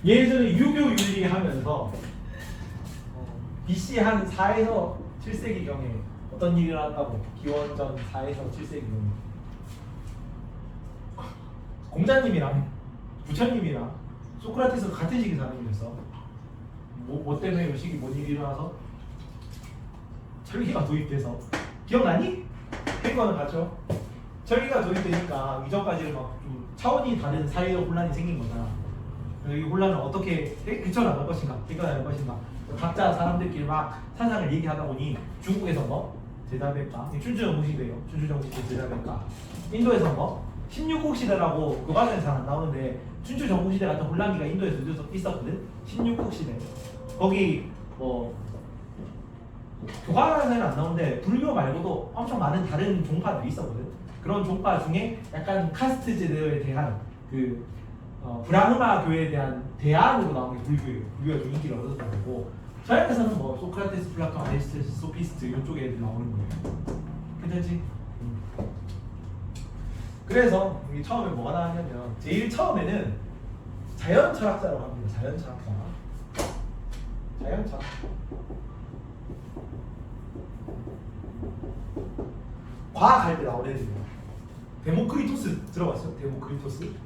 예전에 유교 윤리하면서 BC 한 4에서 7세기경에 어떤 일이 일어났다고. 기원전 4에서 7세기경에 공자님이랑 부처님이랑 소크라테스가 같은 시기 사는 일이었어. 뭐 때문에 이 시기 뭔 일이 일어나서? 철기가 도입돼서. 기억나니? 팽거는 같죠? 철기가 도입되니까 이전까지는 막 좀 차원이 다른 사회적 혼란이 생긴 거잖아. 이 혼란을 어떻게 헤쳐나갈 것인가, 해결할 것인가. 각자 사람들끼리 막 사상을 얘기하다 보니 중국에서 뭐 제자백가, 춘추전국시대예요. 춘추전국시대 제자백가. 인도에서 뭐 16국시대라고 교과서에 잘 안 나오는데 춘추전국시대 같은 혼란기가 인도에서 있었거든. 16국시대. 거기 뭐 교과서에는 안 나오는데 불교 말고도 엄청 많은 다른 종파들이 있었거든. 그런 종파 중에 약간 카스트 제도에 대한 그 브라흐마 교에 대한 대안으로 나온 게 불교예요. 불교가 좀 인기를 얻었던 거고, 서양에서는 뭐 소크라테스, 플라톤, 아리스토텔레스, 소피스트 이쪽 애들 나오는 거예요. 괜찮지? 그래서 우리 처음에 뭐가 나왔냐면 제일 처음에는 자연 철학자라고 합니다. 자연 철학자. 자연 철학. 과학할 때 나오는 애들이에요. 데모크리토스 들어봤어요? 데모크리토스?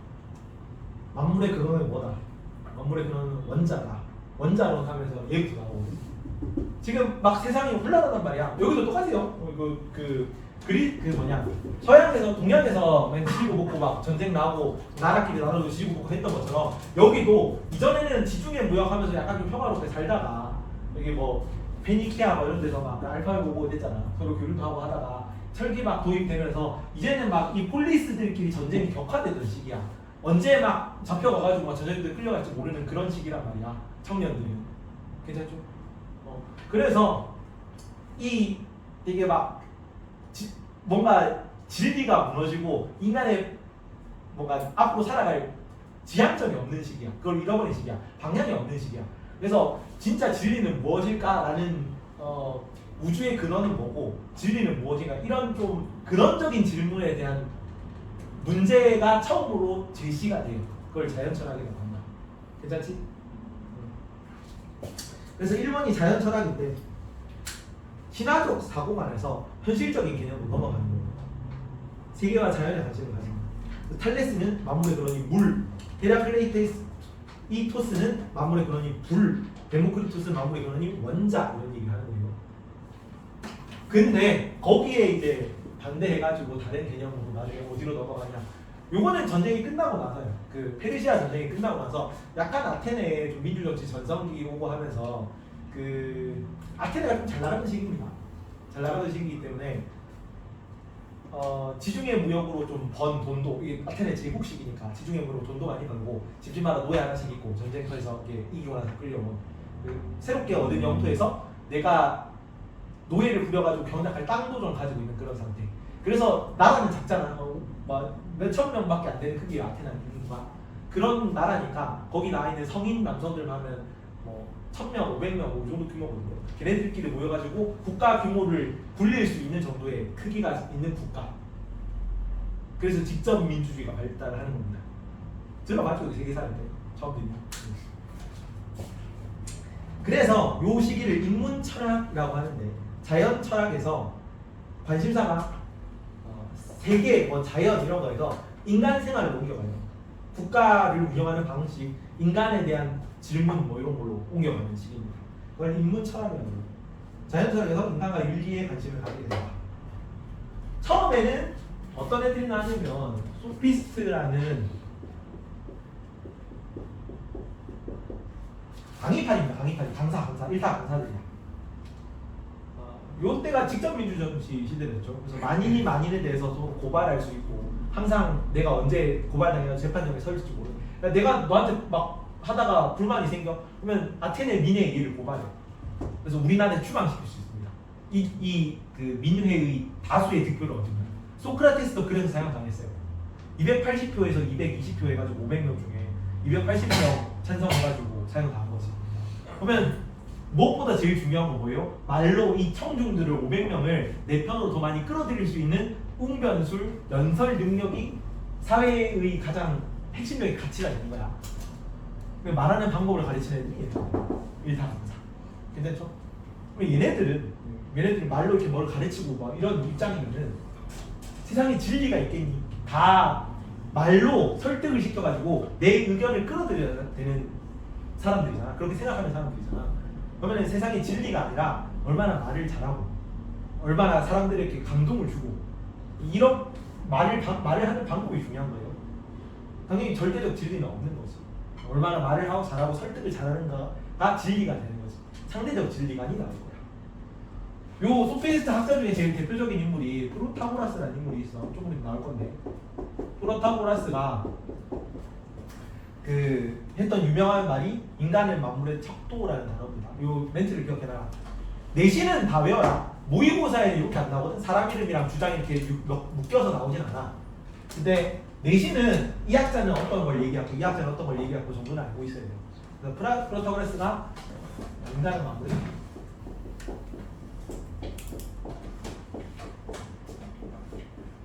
만물의 근원은 뭐다? 만물의 근원은 원자다. 원자론 하면서 얘기도 나오거든. 지금 막 세상이 혼란하단 말이야. 여기도 똑같아요. 서양에서 동양에서 맨 지지고 볶고 막 전쟁 나고 나라끼리 나눠서 지지고 볶고 했던 것처럼 여기도 이전에는 지중해 무역하면서 약간 좀 평화롭게 살다가 여기 뭐 페니키아 뭐 이런 데서 막 알파벳 보고 이랬잖아. 서로 교류도 하고 하다가 철기 막 도입되면서 이제는 막 이 폴리스들끼리 전쟁이 격화되던 시기야. 언제 막 잡혀가가지고 막 저녁들 끌려갈지 모르는 그런 시기란 말이야. 청년들이. 괜찮죠? 그래서 이게 막 뭔가 진리가 무너지고 인간의 뭔가 앞으로 살아갈 지향점이 없는 시기야. 그걸 잃어버린 시기야. 방향이 없는 시기야. 그래서 진짜 진리는 무엇일까라는 우주의 근원은 뭐고 진리는 무엇인가 이런 좀 근원적인 질문에 대한 문제가 처음으로 제시가 돼요. 그걸 자연철학이라고 한다. 괜찮지? 그래서 1번이 자연철학인데 신화적 사고만에서 현실적인 개념으로 넘어가는 거예요. 세계와 자연의 관심을 가진 거예요. 탈레스는 만물의 근원이 물, 헤라클레이토스는 만물의 근원이 불, 데모크리토스는 만물의 근원이 원자 이런 얘기를 하는 거예요. 근데 거기에 이제 반대해가지고 다른 개념으로 나중에 어디로 넘어가냐? 요거는 전쟁이 끝나고 나서요. 그 페르시아 전쟁이 끝나고 나서 약간 아테네에 좀 민주정치 전성기 오고 하면서 그 아테네가 좀 잘 나가는 시기입니다. 잘 나가는 시기이기 때문에 지중해 무역으로 좀 번 돈도 이게 아테네 제국 시기니까 지중해 무역으로 돈도 많이 벌고 집집마다 노예 하나씩 있고 전쟁터에서 이렇게 이기고 나서 끌려온 새롭게 얻은 영토에서 내가 노예를 부려가지고 경작할 땅도 좀 가지고 있는 그런 상태. 그래서 나라는 작잖아. 몇천 명밖에 안 되는 크기의 아테나 인구가 그런 나라니까 거기 나와 있는 성인 남성들 하면 뭐 1000명, 500명 이 정도 규모거든요. 걔네들끼리 모여가지고 국가 규모를 굴릴 수 있는 정도의 크기가 있는 국가. 그래서 직접 민주주의가 발달하는 겁니다. 들어봤죠? 세계 사회 때 처음 듣냐? 그래서 요 시기를 인문철학이라고 하는데 자연 철학에서 관심사가 세계, 뭐 자연 이런 거에서 인간 생활을 옮겨가요. 국가를 운영하는 방식, 인간에 대한 질문 뭐 이런 걸로 옮겨가는 시기입니다. 그걸 인문철학이라고 해요. 자연 철학에서 인간과 윤리에 관심을 갖게 됩니다. 처음에는 어떤 애들이 나냐면 소피스트라는 강의파입니다. 강의파, 강사, 일타 강사들이야. 요때가 직접 민주정치 시대였죠. 그래서 만인이 만인에 대해서도 고발할 수 있고 항상 내가 언제 고발당해서 재판정에 설지 모르는. 그러니까 내가 너한테 막 하다가 불만이 생겨 그러면 아테네 민회의 일을 고발해. 그래서 우리나라에 추방시킬 수 있습니다. 그 민회의 다수의 득표를 얻으면 소크라테스도 그래서 사형당했어요. 280표에서 220표 해가지고 500명 중에 280명 찬성해가지고 사형당한 거지. 그러면 무엇보다 제일 중요한 건 뭐예요? 말로 이 청중들을 500명을 내 편으로 더 많이 끌어들일 수 있는 웅변술, 연설 능력이 사회의 가장 핵심적인 가치가 있는 거야. 말하는 방법을 가르치는 애들이에요. 일타강사. 괜찮죠? 그럼 얘네들이 말로 이렇게 뭘 가르치고 막 이런 입장이면은 세상에 진리가 있겠니? 다 말로 설득을 시켜가지고 내 의견을 끌어들여야 되는 사람들이잖아. 그렇게 생각하는 사람들이잖아. 그러면 세상에 진리가 아니라 얼마나 말을 잘하고 얼마나 사람들에게 감동을 주고 이런 말을 하는 방법이 중요한 거예요. 당연히 절대적 진리는 없는 거지. 얼마나 말을 하고 잘하고 설득을 잘하는가가 진리가 되는 거지. 상대적 진리가 아니 나올 거야. 요 소피스트 학자 중에 제일 대표적인 인물이 프로타고라스라는 인물이 있어. 조금 있으면 나올 건데 프로타고라스가 그 했던 유명한 말이 인간은 만물의 척도라는 단어입니다. 요 멘트를 기억해놔라. 내신은 다 외워라. 모의고사에 이렇게 안 나오거든. 사람 이름이랑 주장이 이렇게 묶여서 나오진 않아. 근데 내신은 이 학자는 어떤 걸 얘기하고 이 학자는 어떤 걸 얘기하고 정도는 알고 있어야 돼요. 그래서 프로타고라스가 인간은 만물의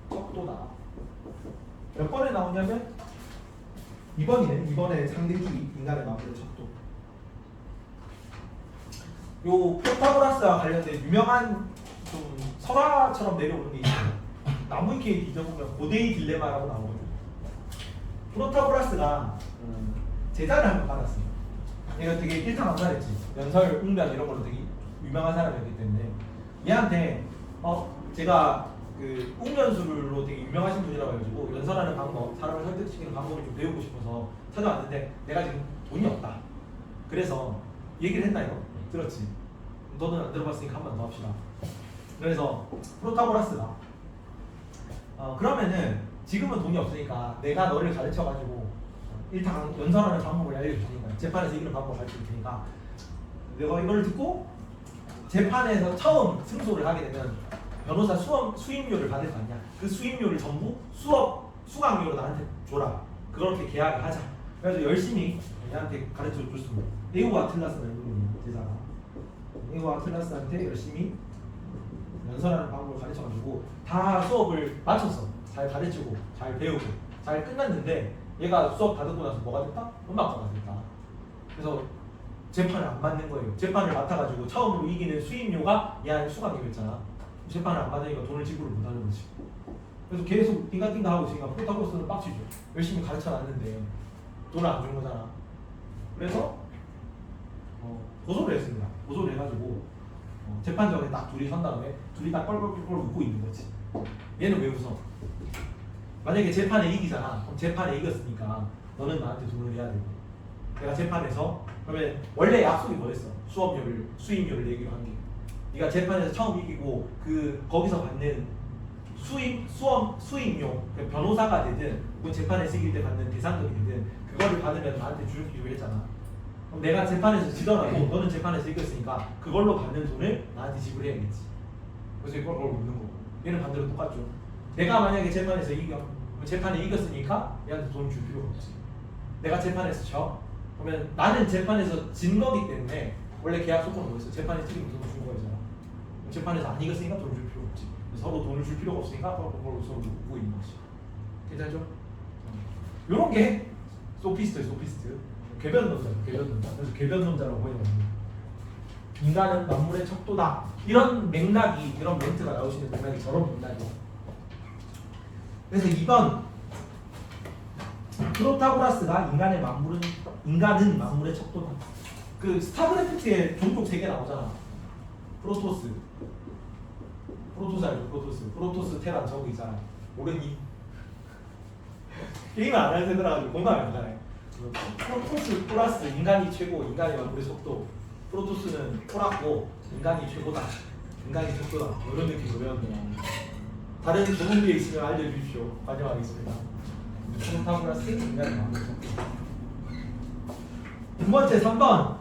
척도다. 몇 번에 나오냐면 2번이네. 2번에 상대주의 인간의 만물의 척도. 요 프로타고라스와 관련된 유명한 좀 설화처럼 내려오는 게 있어요. 나무 위키에 뒤져보면 고대의 딜레마라고 나오거든요. 프로타고라스가 제자를 한 번 받았어요. 얘가 되게 일타강사랬지. 연설, 웅변 이런 걸로 되게 유명한 사람이었기 때문에 얘한테 제가 그 웅변술로 되게 유명하신 분이라고 해가지고 연설하는 방법, 사람을 설득시키는 방법을 좀 배우고 싶어서 찾아왔는데 내가 지금 돈이 없다. 그래서 얘기를 했나 이거? 들었지? 너는 안 들어봤으니까 한 번 더 합시다. 그래서 프로타고라스가 그러면은 지금은 돈이 없으니까 내가 너를 가르쳐가지고 일단 연설하는 방법을 알려줄 테니까 재판에서 이기는 방법을 가르쳐줄 테니까 내가 이걸 듣고 재판에서 처음 승소를 하게 되면 변호사 수임료를 받을 거 아니야. 그 수임료를 전부 수강료로 나한테 줘라. 그렇게 계약을 하자. 그래서 열심히 얘한테 가르쳐 줬습니다. 에우와 아틀라스라는 분이 제자가 에우와 아틀라스한테 열심히 연설하는 방법을 가르쳐가지고 다 수업을 마쳤어. 잘 가르치고 잘 배우고 잘 끝났는데 얘가 수업 다 듣고 나서 뭐가 됐다? 음악가가 됐다. 그래서 재판을 안 받는 거예요. 재판을 맡아가지고 처음으로 이기는 수임료가 얘한테 수강료였잖아. 재판을 안 받으니까 돈을 지불을 못하는 거지. 그래서 계속 띵가띵가 하고 있으니까 프로타고라스는 빡치죠. 열심히 가르쳐놨는데 돈을 안 준 거잖아. 그래서 고소를 했습니다. 고소를 해가지고 재판정에 딱 둘이 선 다음에 둘이 딱 뻘뻘뻘 웃고 있는 거지. 얘는 왜 웃어? 만약에 재판에 이기잖아. 그럼 재판에 이겼으니까 너는 나한테 돈을 내야 되고 내가 재판에서 그러면 원래 약속이 뭐였어? 수임료를 내기로 한 게. 네가 재판에서 처음 이기고 거기서 받는 수임료, 변호사가 되든 그 재판에서 이길 때 받는 대상금이 되든 그거를 받으면 나한테 주기로 했잖아. 그럼 내가 재판에서 지더라도 너는 재판에서 이겼으니까 그걸로 받는 돈을 나한테 지불해야겠지. 그래서 이걸 묻는 거고. 얘는 반대로 똑같죠. 내가 만약에 재판에서 재판에 이겼으니까 얘한테 돈 줄 필요가 없지. 내가 재판에서 져. 그러면 나는 재판에서 진 거기 때문에 원래 계약 조건은 뭐였어? 재판에 틀리면 돈 준 거잖아. 재판에서 안 이겼으니까 돈 줄 필요 없지. 서로 돈을 줄 필요가 없으니까 그걸 서로 묻고 있는 것이. 괜찮죠? 요런 게 소피스트예요. 소피스트. 궤변론자죠. 그래서 궤변론자라고 해요. 인간은 만물의 척도다. 이런 맥락이, 이런 멘트가 나오시는 맥락이 저런 맥락이에요. 그래서 2번 프로타고라스가 인간은 만물의 척도다. 그 스타크래프트에 종족 3개 나오잖아. 프로토스 알죠? 프로토스 테란 저거 있잖아. 오레니 게임을 안 할 때들아가지고 공감이 안 가네. 프로토스 플러스 인간이 최고, 인간이 만물의 척도. 프로토스는 토라고 인간이 최고다. 인간이 척도다. 이런 느낌으로 배웠는데 다른 좋은 게 있으면 알려주십시오. 관여하겠습니다. 프로타고라스 인간이 만물의 척도. 두 번째 3번.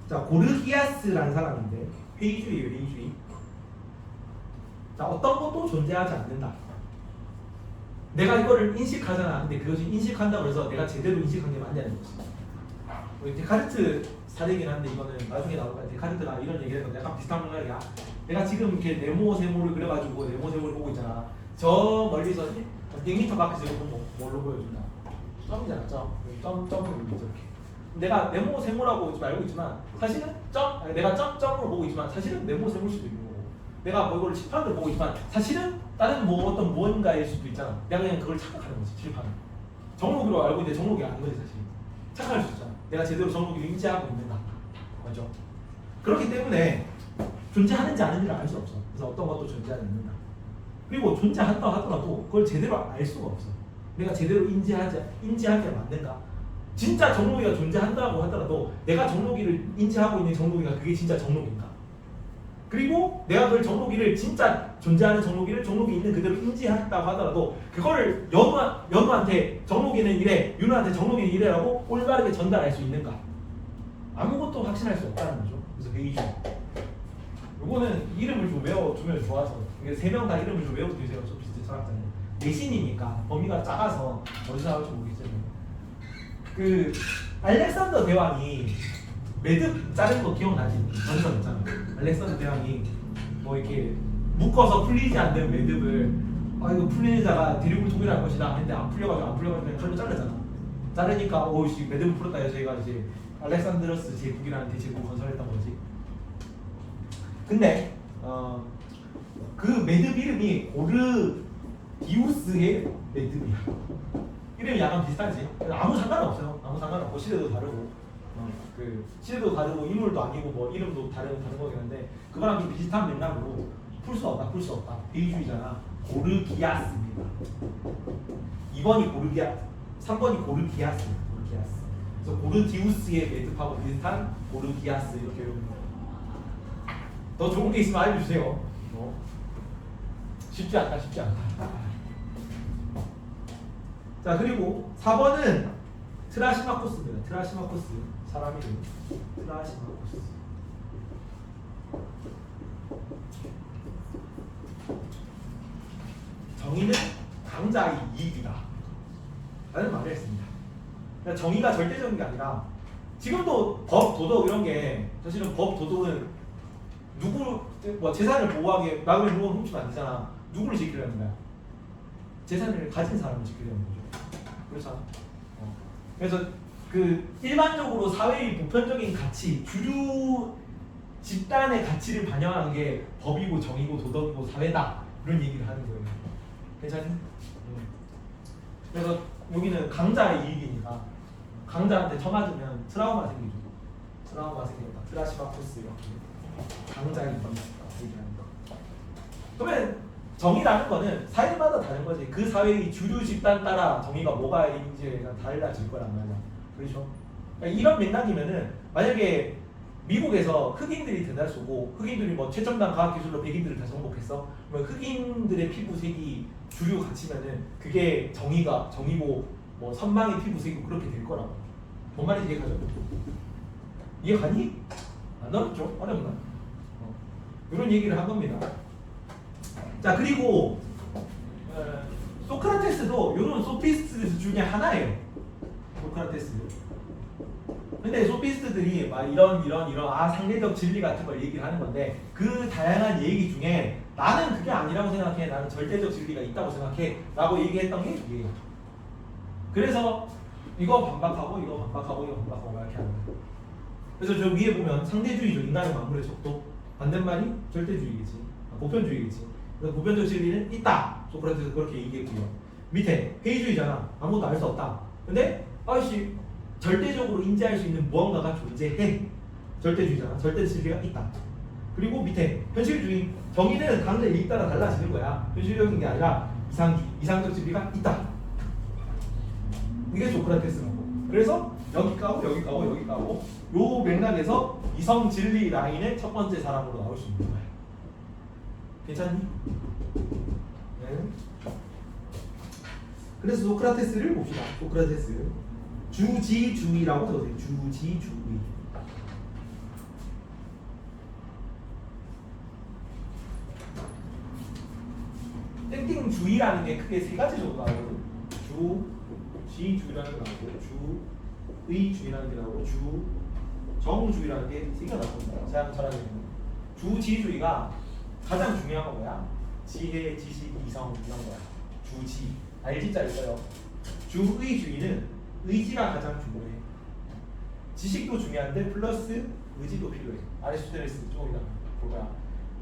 자, 고르기아스라는 사람인데 회의주의. 자, 어떤 것도 존재하지 않는다. 내가 이거를 인식하잖아. 근데 그것이 인식한다고 해서 내가 제대로 인식한 게 맞냐는 거지. 데카르트 사례긴 한데 이거는 나중에 나올 거야. 데카르트가 이런 얘기를 했는데 약간 비슷한 맥락이야. 내가 지금 이렇게 네모세모를 그려가지고 네모세모를 보고 있잖아. 저 멀리서 100m 밖에서 이거 보면 뭘로 보여준다? 점이잖아. 점. 점을 이렇게. 내가 네모 세모라고 지금 알고 있지만 사실은 내가 점으로 보고 있지만 사실은 네모 세모일 수도 있는 거고, 내가 뭐 이걸 칠판으로 보고 있지만 사실은 다른 뭐 어떤 무언가일 수도 있잖아. 내가 그냥 그걸 착각하는 거지. 칠판을 정록으로 알고 있는데 정록이 아닌 거지. 사실 착각할 수 있잖아. 내가 제대로 정록을 인지하고 있는가, 맞죠? 그렇기 때문에 존재하는지 아닌지를 알 수 없어. 그래서 어떤 것도 존재하지 않는다. 그리고 존재한다 하더라도 그걸 제대로 알 수가 없어. 내가 제대로 인지하게 맞는가? 진짜 정록이가 존재한다고 하더라도 내가 정록이를 인지하고 있는 정록이가 그게 진짜 정록인가? 그리고 내가 그 정록이를 진짜 존재하는 정록이 있는 그대로 인지했다고 하더라도 그거를 연우한테 정록이는 이래, 윤우한테 정록이는 이래라고 올바르게 전달할 수 있는가? 아무것도 확신할 수 없다는 거죠. 그래서 베이주. 요거는 이름을 좀 외워주면 좋아서, 이게 3명 다 이름을 좀 외워두세요. 소피스트 철학자는 내신이니까 범위가 작아서 어디서 나올지 모르겠지만, 그 알렉산더 대왕이 매듭 자른 거 기억나지? 전설 있잖아. 알렉산더 대왕이 뭐 이렇게 묶어서 풀리지 않는 매듭을 이거 풀리는 자가 대륙을 통일할 것이다 했는데 안 풀려가지고 그냥 칼로 자르잖아. 자르니까 오씨 매듭을 풀었다 해서 저희가 이제 알렉산드로스 제국이라는 대제국을 건설했던 거지. 근데 그 매듭 이름이 고르디우스의 매듭이야. 이름이 약간 비슷하지? 아무 상관없어요. 아무 상관없고 시대도 다르고 그 시대도 다르고 인물도 아니고 뭐 이름도 다른 거긴 한데 그거랑 좀 비슷한 맥락으로 풀 수 없다. 베이주의잖아. 고르기아스입니다. 2번이 고르기아스, 3번이 고르기아스. 그래서 고르디우스의 매듭하고 비슷한 고르기아스 이렇게 외웁니다. 더 좋은 게 있으면 알려주세요. 쉽지 않다. 자, 그리고 4번은 트라시마코스입니다. 트라시마코스 사람 이름. 트라시마코스. 정의는 강자의 이익이다 라는 말을 했습니다. 그러니까 정의가 절대적인 게 아니라, 지금도 법, 도덕 이런 게 사실은 법, 도덕은 재산을 보호하게 막을 물건 훔치면 안 되잖아. 누구를 지키려는 거야? 재산을 가진 사람을 지키려는 거죠. 그렇잖아. 그래서 그 일반적으로 사회의 보편적인 가치, 주류 집단의 가치를 반영하는 게 법이고 정의고 도덕이고 사회다, 이런 얘기를 하는 거예요. 괜찮니? 그래서 여기는 강자의 이익이니까 강자한테 쳐맞으면 트라우마 생기죠. 트라우마 생긴다. 트라시마코스 이렇게 강자의 이익 얘기하는 거. 그러면 정의라는 거는 사회마다 다른 거지. 그 사회의 주류 집단 따라 정의가 뭐가 인지가 달라질 거란 말이야. 그렇죠? 그러니까 이런 맥락이면은 만약에 미국에서 흑인들이 대다수고 흑인들이 뭐 최첨단 과학기술로 백인들을 다 정복했어. 그러면 흑인들의 피부색이 주류 가치면은 그게 정의고 뭐 선망의 피부색이고 그렇게 될 거라고. 뭔 말인지 이해가죠? 이해가니? 안 어렵죠? 어렵나? 이런 얘기를 한 겁니다. 자, 그리고 소크라테스도 이런 소피스트 중에 하나예요. 소크라테스. 근데 소피스트들이 막 이런 상대적 진리 같은 걸 얘기를 하는 건데, 그 다양한 얘기 중에 나는 그게 아니라고 생각해, 나는 절대적 진리가 있다고 생각해 라고 얘기했던 게 이게요. 그래서 이거 반박하고 이거 반박하고 이렇게 하는 거예요. 그래서 저 위에 보면 상대주의죠. 인간의 만물의 속도. 반대말이 절대주의겠지, 보편주의겠지. 그래서 보편적 진리는 있다, 소크라테스 그렇게 얘기했고요. 밑에 회의주의잖아. 아무것도 알 수 없다. 근데 아이씨 절대적으로 인지할 수 있는 무언가가 존재해. 절대주의잖아. 절대 진리가 있다. 그리고 밑에 현실주의. 정의는 강자의 이익 따라 달라지는 거야. 현실적인 게 아니라 이상적 진리가 있다. 이게 소크라테스라고. 그래서 여기 까고 요 맥락에서 이성 진리 라인의 첫 번째 사람으로 나올 수 있는 거야. 괜찮니? 네. 그래서 소크라테스를 봅시다. 소크라테스 주지주의라고 적으세요. 주지주의. 땡땡주의라는 게 크게 3가지 정도 나오거든. 주지주의라는 게 나오고, 주의주의라는 게 나오고, 주정주의라는 게 3개가 나옵니다. 서양 철학에는 주지주의가 가장 중요한 건 뭐야? 지혜, 지식, 이성 이런 거야. 주지. 알지자 있어요. 주의주의는 의지가 가장 중요해. 지식도 중요한데 플러스 의지도 필요해. 아리스토텔레스 조금 이따 볼 거야.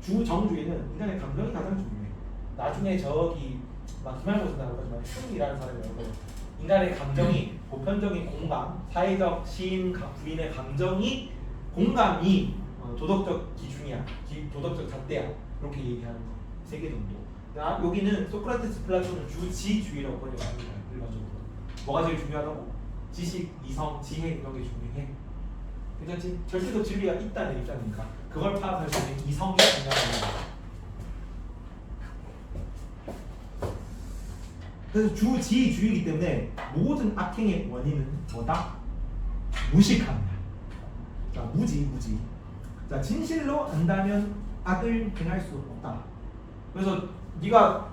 정주에는 인간의 감정이 가장 중요해. 나중에 저기 막 기말고사 나오지만 흉이라는 사람이 나오고 인간의 감정이 보편적인 공감, 사회적 시인 부인의 감정이 공감이 도덕적 기준이야, 도덕적 잣대야. 이렇게 얘기하는 거. 3개 정도. 여기는 소크라테스, 플라톤은 주지주의라고 번역합니다. 일반적으로. 뭐가 제일 중요하다고? 지식, 이성, 지혜 이런 게 중요해. 괜찮지? 절대적 진리가 있다는 입장이니까 그걸 파악할 수 있는 이성이 중요합니다. 그래서 주지주의이기 때문에 모든 악행의 원인은 뭐다? 무식함이다. 자, 무지. 자, 진실로 안다면 악을 행할 수 없다. 그래서 네가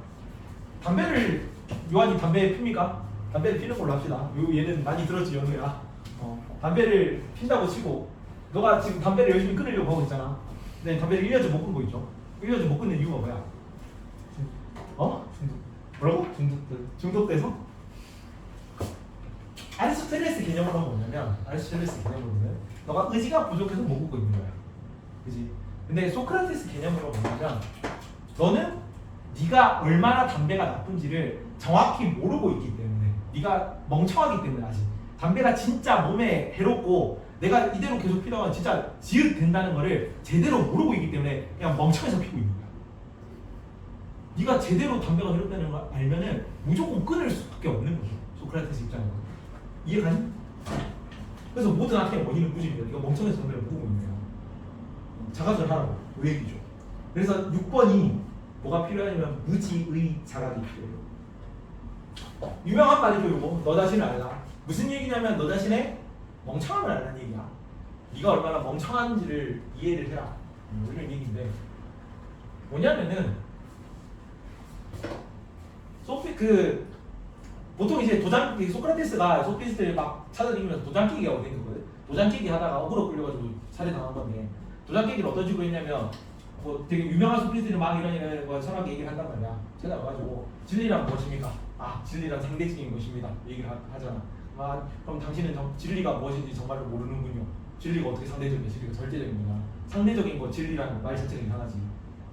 담배를 요한이 담배 핍니까? 담배를 피는 걸로 합시다. 얘는 많이 들었지 연우야. 담배를 핀다고 치고 너가 지금 담배를 열심히 끊으려고 하고 있잖아. 근데 담배를 1년째 못 끊고 있죠. 1년째 못 끊는 이유가 뭐야? 뭐라고? 중독돼서? 아리스토텔레스 개념으로 뭐냐면 너가 의지가 부족해서 못 끊고 있는 거야. 그지? 근데 소크라테스 개념으로 뭐냐면 너는 네가 얼마나 담배가 나쁜지를 정확히 모르고 있기 때문에 네가 멍청하기 때문에 아직 담배가 진짜 몸에 해롭고 내가 이대로 계속 피다가 진짜 지읒 된다는 거를 제대로 모르고 있기 때문에 그냥 멍청해서 피고 있는 거야. 네가 제대로 담배가 해롭다는 걸 알면은 무조건 끊을 수밖에 없는 거죠. 소크라테스 입장에서. 이해가니? 그래서 모든 악행의 원인은 무지입니다. 네가 멍청해서 담배를 모르고 있는 거야. 자각을 하라고. 그 얘기죠. 그래서 6번이 뭐가 필요하냐면 무지의 자각이 필요해요. 유명한 말이죠. 이거 너 자신을 알라. 무슨 얘기냐면 너 자신의 멍청함을 알라는 얘기야. 네가 얼마나 멍청한지를 이해를 해라. 이런 얘기인데 뭐냐면은 보통 이제 소크라테스가 소피스트를 막 찾아다니면서 도장 깨기가 어디 있는 거거든. 도장 깨기 하다가 억울로 끌려가지고 살해당한 건데 도장 깨기를 어떤 식으로 했냐면 뭐 되게 유명한 소피스트들이 막 이런 거 철학 얘기를 한단 말이야. 찾아와가지고 진리란 무엇입니까? 진리란 상대적인 것입니다. 얘기를 하잖아. 그럼 당신은 진리가 무엇인지 정말로 모르는군요. 진리가 어떻게 상대적이냐? 진리가 절대적인 거냐? 상대적인 거 진리라는 말 자체가 이상하지.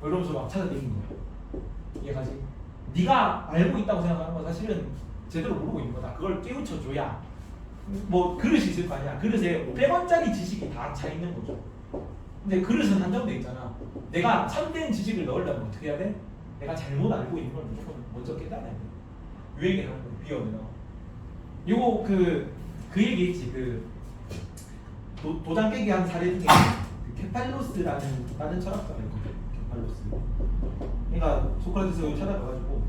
뭐 이러면서 막 찾아다니는 거야. 이해가지? 네가 알고 있다고 생각하는 건 사실은 제대로 모르고 있는 거다. 그걸 깨우쳐줘야 뭐 그릇이 있을 거 아니야. 그릇에 500원짜리 지식이 다 차 있는 거죠. 근데 그릇은 한정돼 있잖아. 내가 참된 지식을 넣으려면 어떻게 해야 돼? 내가 잘못 알고 있는 걸 무조건 먼저 깨달아야 돼. 이 얘기를 하는 거야. 비어내요. 요거 그 얘기했지. 도장 깨기 한 사례 중에 케팔로스라는 다른 철학자가 있거든. 케팔로스. 그러니까 소크라테스가 찾아가가지고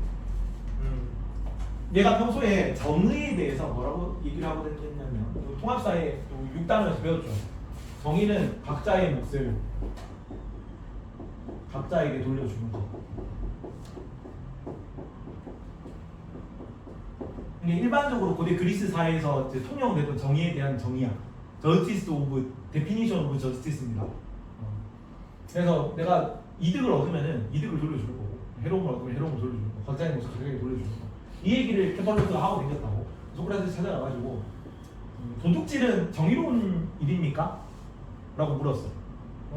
얘가 평소에 정의에 대해서 뭐라고 얘기를 하고 다녔냐면 통합사회 6단원에서 배웠죠. 정의는 각자의 몫을 각자에게 돌려주는 거. 이게 일반적으로 고대 그리스 사회에서 이제 통용되던 정의에 대한 정의야. Justice of Definition of Justice입니다. 그래서 내가 이득을 얻으면은 이득을 돌려줄 거고, 해로움을 얻으면 해로움을 돌려줄 거고, 각자의 몫을 각자에게 돌려줄 거고. 이 얘기를 케팔로스가 하고 다녔다고. 소크라테스 찾아가가지고 도둑질은 정의로운 일입니까? 라고 물었어.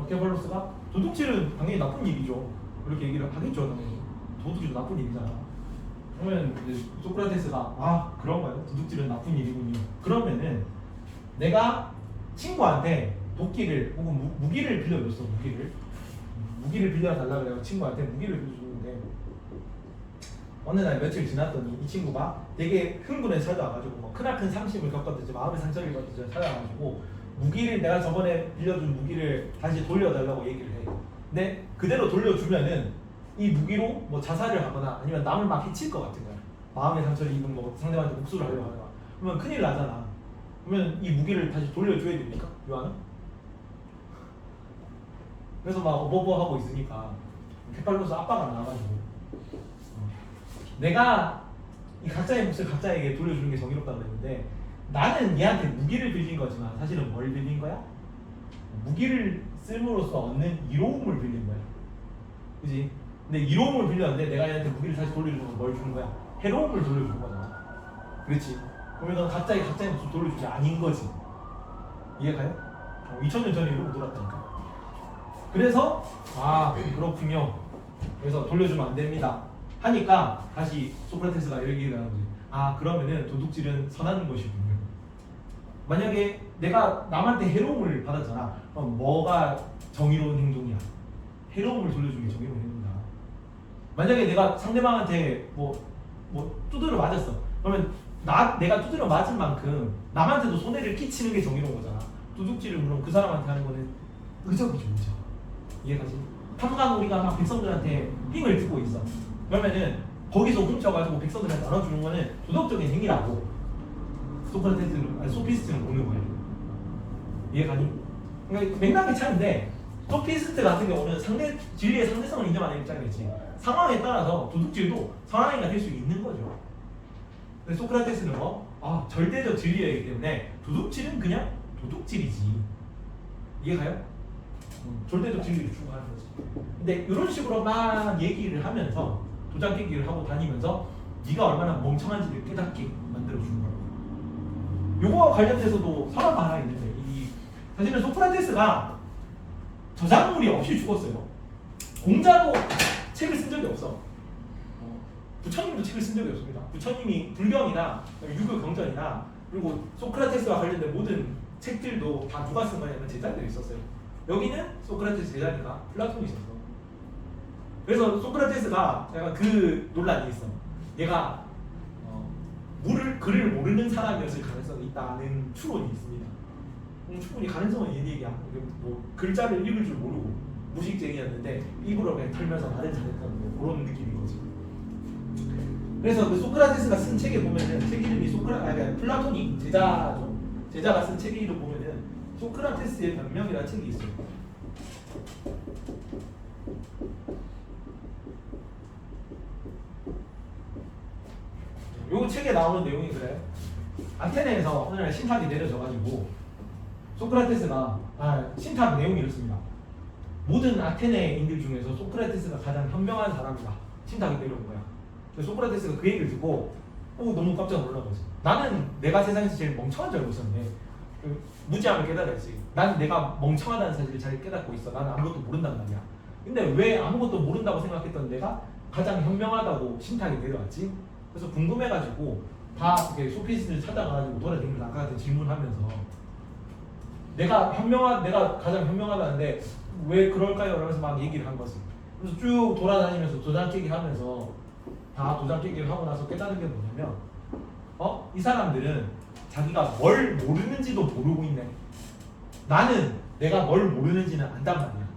케팔로스가 도둑질은 당연히 나쁜 일이죠. 그렇게 얘기를 하겠죠. 당연히. 도둑질은 나쁜 일이잖아. 그러면 이제 소크라테스가 그런가요? 도둑질은 나쁜 일이군요. 그러면은 내가 친구한테 도끼를 혹은 무기를 빌려줬어. 무기를 빌려달라고 내가 친구한테 무기를 빌려줬는데 어느 날 며칠 지났더니 이 친구가 되게 흥분해 찾아와가지고 뭐 크나큰 상심을 겪었든지 마음의 상처를 겪었든지 찾아와가지고 내가 저번에 빌려준 무기를 다시 돌려달라고 얘기를 해. 근데 그대로 돌려주면은 이 무기로 뭐 자살을 하거나 아니면 남을 막 해칠 것 같은 거야. 마음의 상처를 입은 뭐 상대방한테 복수를 하려고 하거나. 그러면 큰일 나잖아. 그러면 이 무기를 다시 돌려줘야 됩니까? 요한은? 그래서 막 어버버하고 있으니까 케팔로스 아빠가 나와가지고 내가 이 각자의 몫을 각자에게 돌려주는 게 정의롭다고 그랬는데 나는 얘한테 무기를 빌린 거지만 사실은 뭘 빌린 거야? 무기를 쓸므로써 얻는 이로움을 빌린 거야. 그지? 근데 이로움을 빌렸는데 내가 얘한테 무기를 다시 돌려주는 건 뭘 주는 거야? 해로움을 돌려주는 거잖아. 그렇지? 그러면 갑자기 모습 돌려주지 아닌 거지. 이해가요? 2000년 전에 이러고 돌았다니까. 그래서 그렇군요. 그래서 돌려주면 안 됩니다. 하니까 다시 소크라테스가 얘기를 하는 거지. 그러면은 도둑질은 선한 것이군요. 만약에 내가 남한테 해로움을 받았잖아. 그럼 뭐가 정의로운 행동이야? 해로움을 돌려주는 게 정의로운 행동이다. 만약에 내가 상대방한테 뭐 두드려 맞았어. 그러면 내가 두드려 맞은 만큼 남한테도 손해를 끼치는 게 정의로운 거잖아. 도둑질을 그럼 그 사람한테 하는 거는 의적이죠, 의적. 이해가지? 탐관 우리가 막 백성들한테 삥을 뜯고 있어. 그러면은 거기서 훔쳐가지고 백성들한테 나눠주는 거는 도덕적인 행위라고 소피스트는 보는 거야. 이해가니? 그러니까 맥락이 차인데 소피스트 같은 경우는 진리의 상대성을 인정하는 입장이겠지. 상황에 따라서 도둑질도 선한 행위가 될 수 있는 거죠. 근데 소크라테스는 절대적 진리이기 때문에 도둑질은 그냥 도둑질이지. 이해가요? 절대적 진리를 추구하는 거지. 근데 이런 식으로 막 얘기를 하면서 도장 깨기를 하고 다니면서 네가 얼마나 멍청한지를 깨닫게 만들어주는 거라고. 요거와 관련돼서도 설화가 하나 있는데 사실은 소크라테스가 저작물이 없이 죽었어요. 공자도 책을 쓴 적이 없어. 부처님도 책을 쓴 적이 없습니다. 부처님이 불경이나 유교 경전이나 그리고 소크라테스와 관련된 모든 책들도 다 누가 쓴 거냐면 제자들이 있었어요. 여기는 소크라테스 제자니까 플라톤이 있었어. 그래서 소크라테스가 약간 그 논란이 있어. 얘가 글을 모르는 사람이었을 가능성이 있다는 추론이 있습니다. 충분히 가능성은 얘기야. 뭐 글자를 읽을 줄 모르고 무식쟁이였는데 입으로 그냥 털면서 말을 잘했다는 그런 느낌인 거지. 그래서 그 소크라테스가 쓴 책에 보면은 책 이름이 플라톤이 제자죠. 제자가 쓴 책 이름 보면은 소크라테스의 변명이라는 책이 있어요. 요 책에 나오는 내용이 그래. 아테네에서 어느 날 신탁이 내려져가지고 소크라테스가 신탁 내용이 이렇습니다. 모든 아테네인들 중에서 소크라테스가 가장 현명한 사람이다. 신탁이 내려온 거야. 그래서 소크라테스가 그 얘기를 듣고 너무 깜짝 놀란 거지. 나는 내가 세상에서 제일 멍청한 줄 알고 있었네. 무지함을 깨달았지. 나는 내가 멍청하다는 사실을 잘 깨닫고 있어. 나는 아무것도 모른단 말이야. 근데 왜 아무것도 모른다고 생각했던 내가 가장 현명하다고 신탁이 내려왔지? 그래서 궁금해가지고 다 이렇게 소피스트를 찾아가지고 돌아다니면서 아까 같은 질문하면서 내가 가장 현명하다는데 왜 그럴까요? 이러면서 막 얘기를 한 거지. 그래서 쭉 돌아다니면서 도장 깨기 하면서 다 도장 깨기를 하고 나서 깨달은 게 뭐냐면 이 사람들은 자기가 뭘 모르는지도 모르고 있네. 나는 내가 뭘 모르는지는 안단 말이야.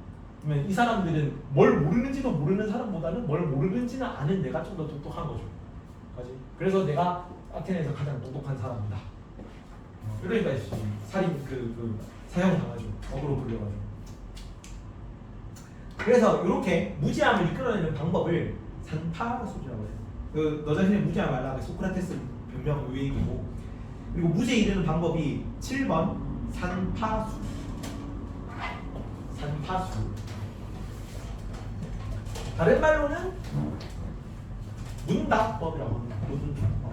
그러면 이 사람들은 뭘 모르는지도 모르는 사람보다는 뭘 모르는지는 아는 내가 좀 더 똑똑한 거죠. 그래서 내가 아테네에서 가장 똑똑한 사람이다. 그러니까 살인 사형 당하죠. 억으로 불려가지고. 그래서 이렇게 무지함을 이끌어내는 방법을 산파수라고 해요. 너 자신의 무지함을 말라가 소크라테스 변명 의획이고, 그리고 무지에 이르는 방법이 7번 산파수. 다른 말로는 문답법이라고 합니다. 문답법.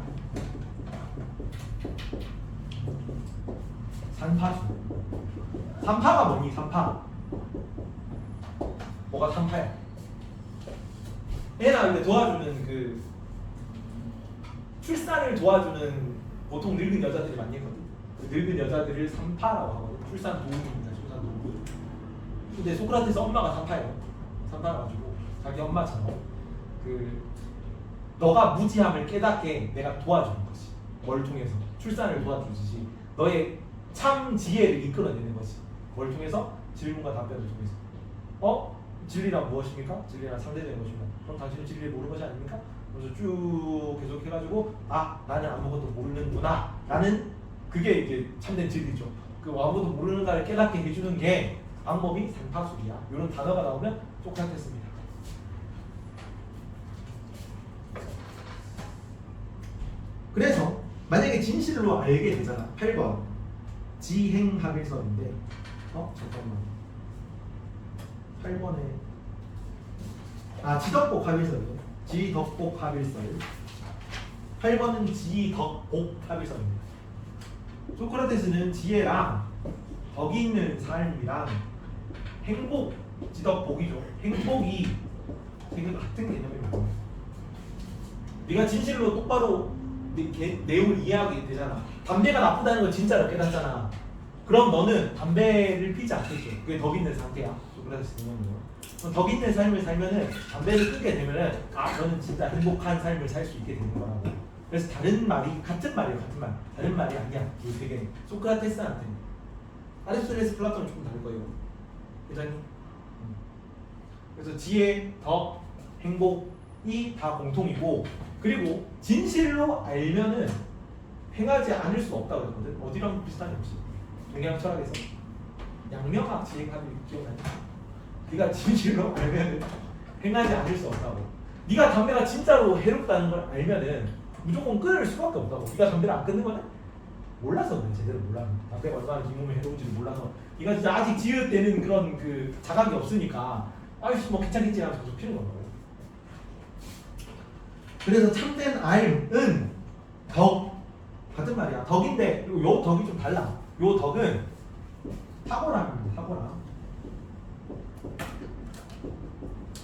산파가 뭐니? 산파. 뭐가 산파야? 애나 근데 도와주는 출산을 도와주는 보통 늙은 여자들이 많이 했거든. 그 늙은 여자들을 산파라고 하거든. 출산 도우미입니다. 출산 도우미. 근데 소크라테스 엄마가 산파예요. 산파라가지고 자기 엄마처럼 너가 무지함을 깨닫게 내가 도와주는 것이. 뭘 통해서? 출산을 도와주듯이 너의 참 지혜를 이끌어내는 것이. 뭘 통해서? 질문과 답변을 통해서. 진리란 무엇입니까? 진리란 상대적인 것입니다. 그럼 당신은 진리를 모르는 것이 아닙니까? 그래서 쭉 계속 해가지고 나는 아무것도 모르는구나 라는 그게 이제 참된 진리죠. 그 아무것도 모르는가를 깨닫게 해주는 게 방법이 산파술이야. 이런 단어가 나오면 소크라테스입니다. 그래서 만약에 진실로 알게 되잖아. 8번 지행합일설인데 잠깐만 8번에 지덕복 합일설이요. 지덕복 합일설. 8번은 지덕복 합일설입니다. 소크라테스는 지혜랑 덕이 있는 삶이랑 행복, 지덕 복이죠. 행복이 되게 같은 개념입니다. 네가 진실로 똑바로 내용을 이해하게 되잖아. 담배가 나쁘다는 걸 진짜로 깨닫잖아. 그럼 너는 담배를 피지 않겠죠. 그게 덕 있는 상태야. 소크라테스 개념으로. 그럼 덕 있는 삶을 살면은 담배를 끊게 되면은 너는 진짜 행복한 삶을 살 수 있게 되는 거라고. 그래서 다른 말이 같은 말이에요. 같은 말. 다른 말이 아니야. 이 되게 소크라테스한테. 아리스토텔레스, 플라톤은 조금 다를 거예요. 회장님. 그래서 지혜, 덕, 행복이 다 공통이고, 그리고 진실로 알면은 행하지 않을 수 없다고 그러거든. 어디랑 비슷하냐 혹시? 동양 철학에서 양명학 지혜가도 기억나냐? 네가 진실로 알면은 행하지 않을 수 없다고. 네가 담배가 진짜로 해롭다는 걸 알면은 무조건 끊을 수밖에 없다고. 네가 담배를 안 끊는 거는 몰라서 그래. 제대로 몰라. 담배가 얼마나 네 몸에 해로운지를 몰라서. 네가 진짜 아직 지읒대는 그런 그 자각이 없으니까 아이씨 뭐 괜찮겠지 하면서 계속 피는 거라고. 그래서 참된 알은 덕 같은 말이야. 덕인데 요 덕이 좀 달라. 요 덕은 탁월함입니다. 탁월함.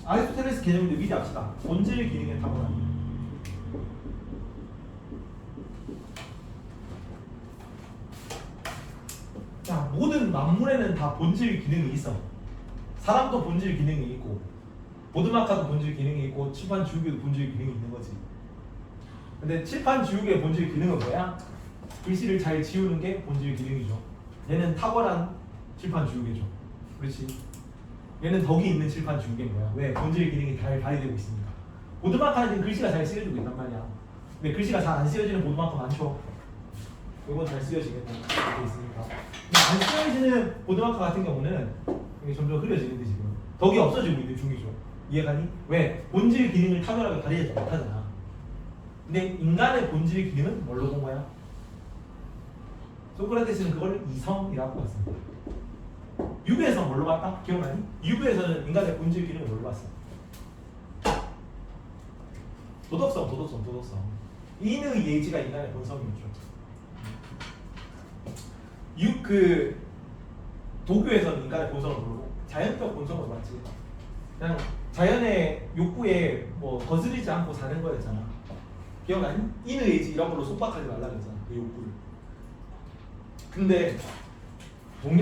아리스토텔레스 개념인데 미리 합시다. 본질 기능의 탁월함. 자, 모든 만물에는 다 본질 기능이 있어. 사람도 본질 기능이 있고, 보드마카도 본질 기능이 있고, 칠판 지우개도 본질 기능이 있는 거지. 근데 칠판 지우개의 본질 기능은 뭐야? 글씨를 잘 지우는 게 본질 기능이죠. 얘는 탁월한 칠판 지우개죠. 그렇지? 얘는 덕이 있는 칠판 지우개인 거야. 왜? 본질 기능이 잘 발휘되고 있으니까. 보드마카는 글씨가 잘 쓰여지고 있단 말이야. 근데 글씨가 잘 안 쓰여지는 보드마카 많죠. 이건 잘 쓰여지겠다. 이렇게 있으니까. 안 쓰여지는 보드마카 같은 경우는 이게 점점 흐려지는데 지금 덕이 없어지고 있는 중이죠. 이해가니? 왜? 본질 기능을 탁월하게 발휘하지 못하잖아. 근데 인간의 본질 기능은 뭘로 본 거야? 소크라테스는 그걸 이성이라고 봤습니다. 유배에서 뭘로 봤다? 기억나니? 유배에서는 인간의 본질 기능을 뭘로 봤어? 도덕성. 인의 예지가 인간의 본성이었죠. 도교에서는 인간의 본성을 모르고 자연적 본성을 봤지. 그냥 자연의 욕구에 뭐 거스르지 않고 사는 거였잖아. 기억나니? 인의 예지 이런 걸로 속박하지 말라 그랬잖아. 그 욕구를. 근데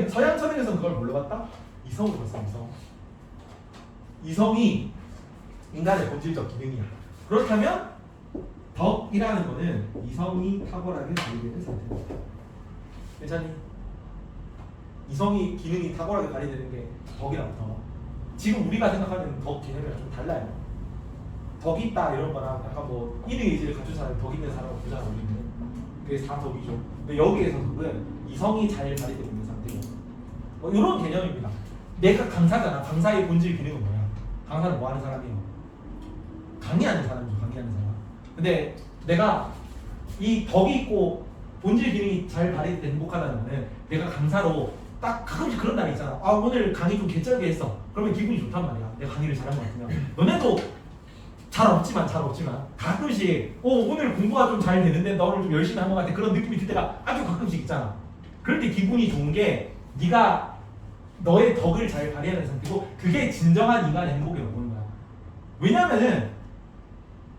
서양 철학에서는 그걸 뭘로 봤다? 이성으로 봤어. 이성이 인간의 본질적 기능이야. 그렇다면 덕이라는 거는 이성이 탁월하게 발휘되는 상태입니다. 괜찮니? 이성이 기능이 탁월하게 발휘되는 게 덕이라고 더. 지금 우리가 생각하는 덕 개념이랑 좀 달라요. 덕이 있다 이런 거랑 약간 뭐 인의 의지를 갖춘 사람이 덕 있는 사람을 보잖아 우리는. 그게 다 덕이죠. 근데 여기에서 덕은 이성이 잘 발휘되고 있는 상태예요. 뭐 이런 개념입니다. 내가 강사잖아. 강사의 본질 기능은 뭐야? 강사는 뭐 하는 사람이에요? 강의하는 사람이죠. 강의하는 사람. 근데 내가 이 덕이 있고 본질 기능이 잘 발휘될 때 행복하다는 거는 내가 강사로 딱 가끔씩 그런 날이 있잖아. 오늘 강의 좀 개쩔게 했어. 그러면 기분이 좋단 말이야. 내가 강의를 잘한 것 같으면. 너네도 잘 없지만 가끔씩 오늘 공부가 좀 잘 되는데 나 오늘 좀 열심히 한 것 같아. 그런 느낌이 들 때가 아주 가끔씩 있잖아. 그럴 때 기분이 좋은 게 네가 너의 덕을 잘 발휘하는 상태고 그게 진정한 인간의 행복이라고 보는 거야. 왜냐면은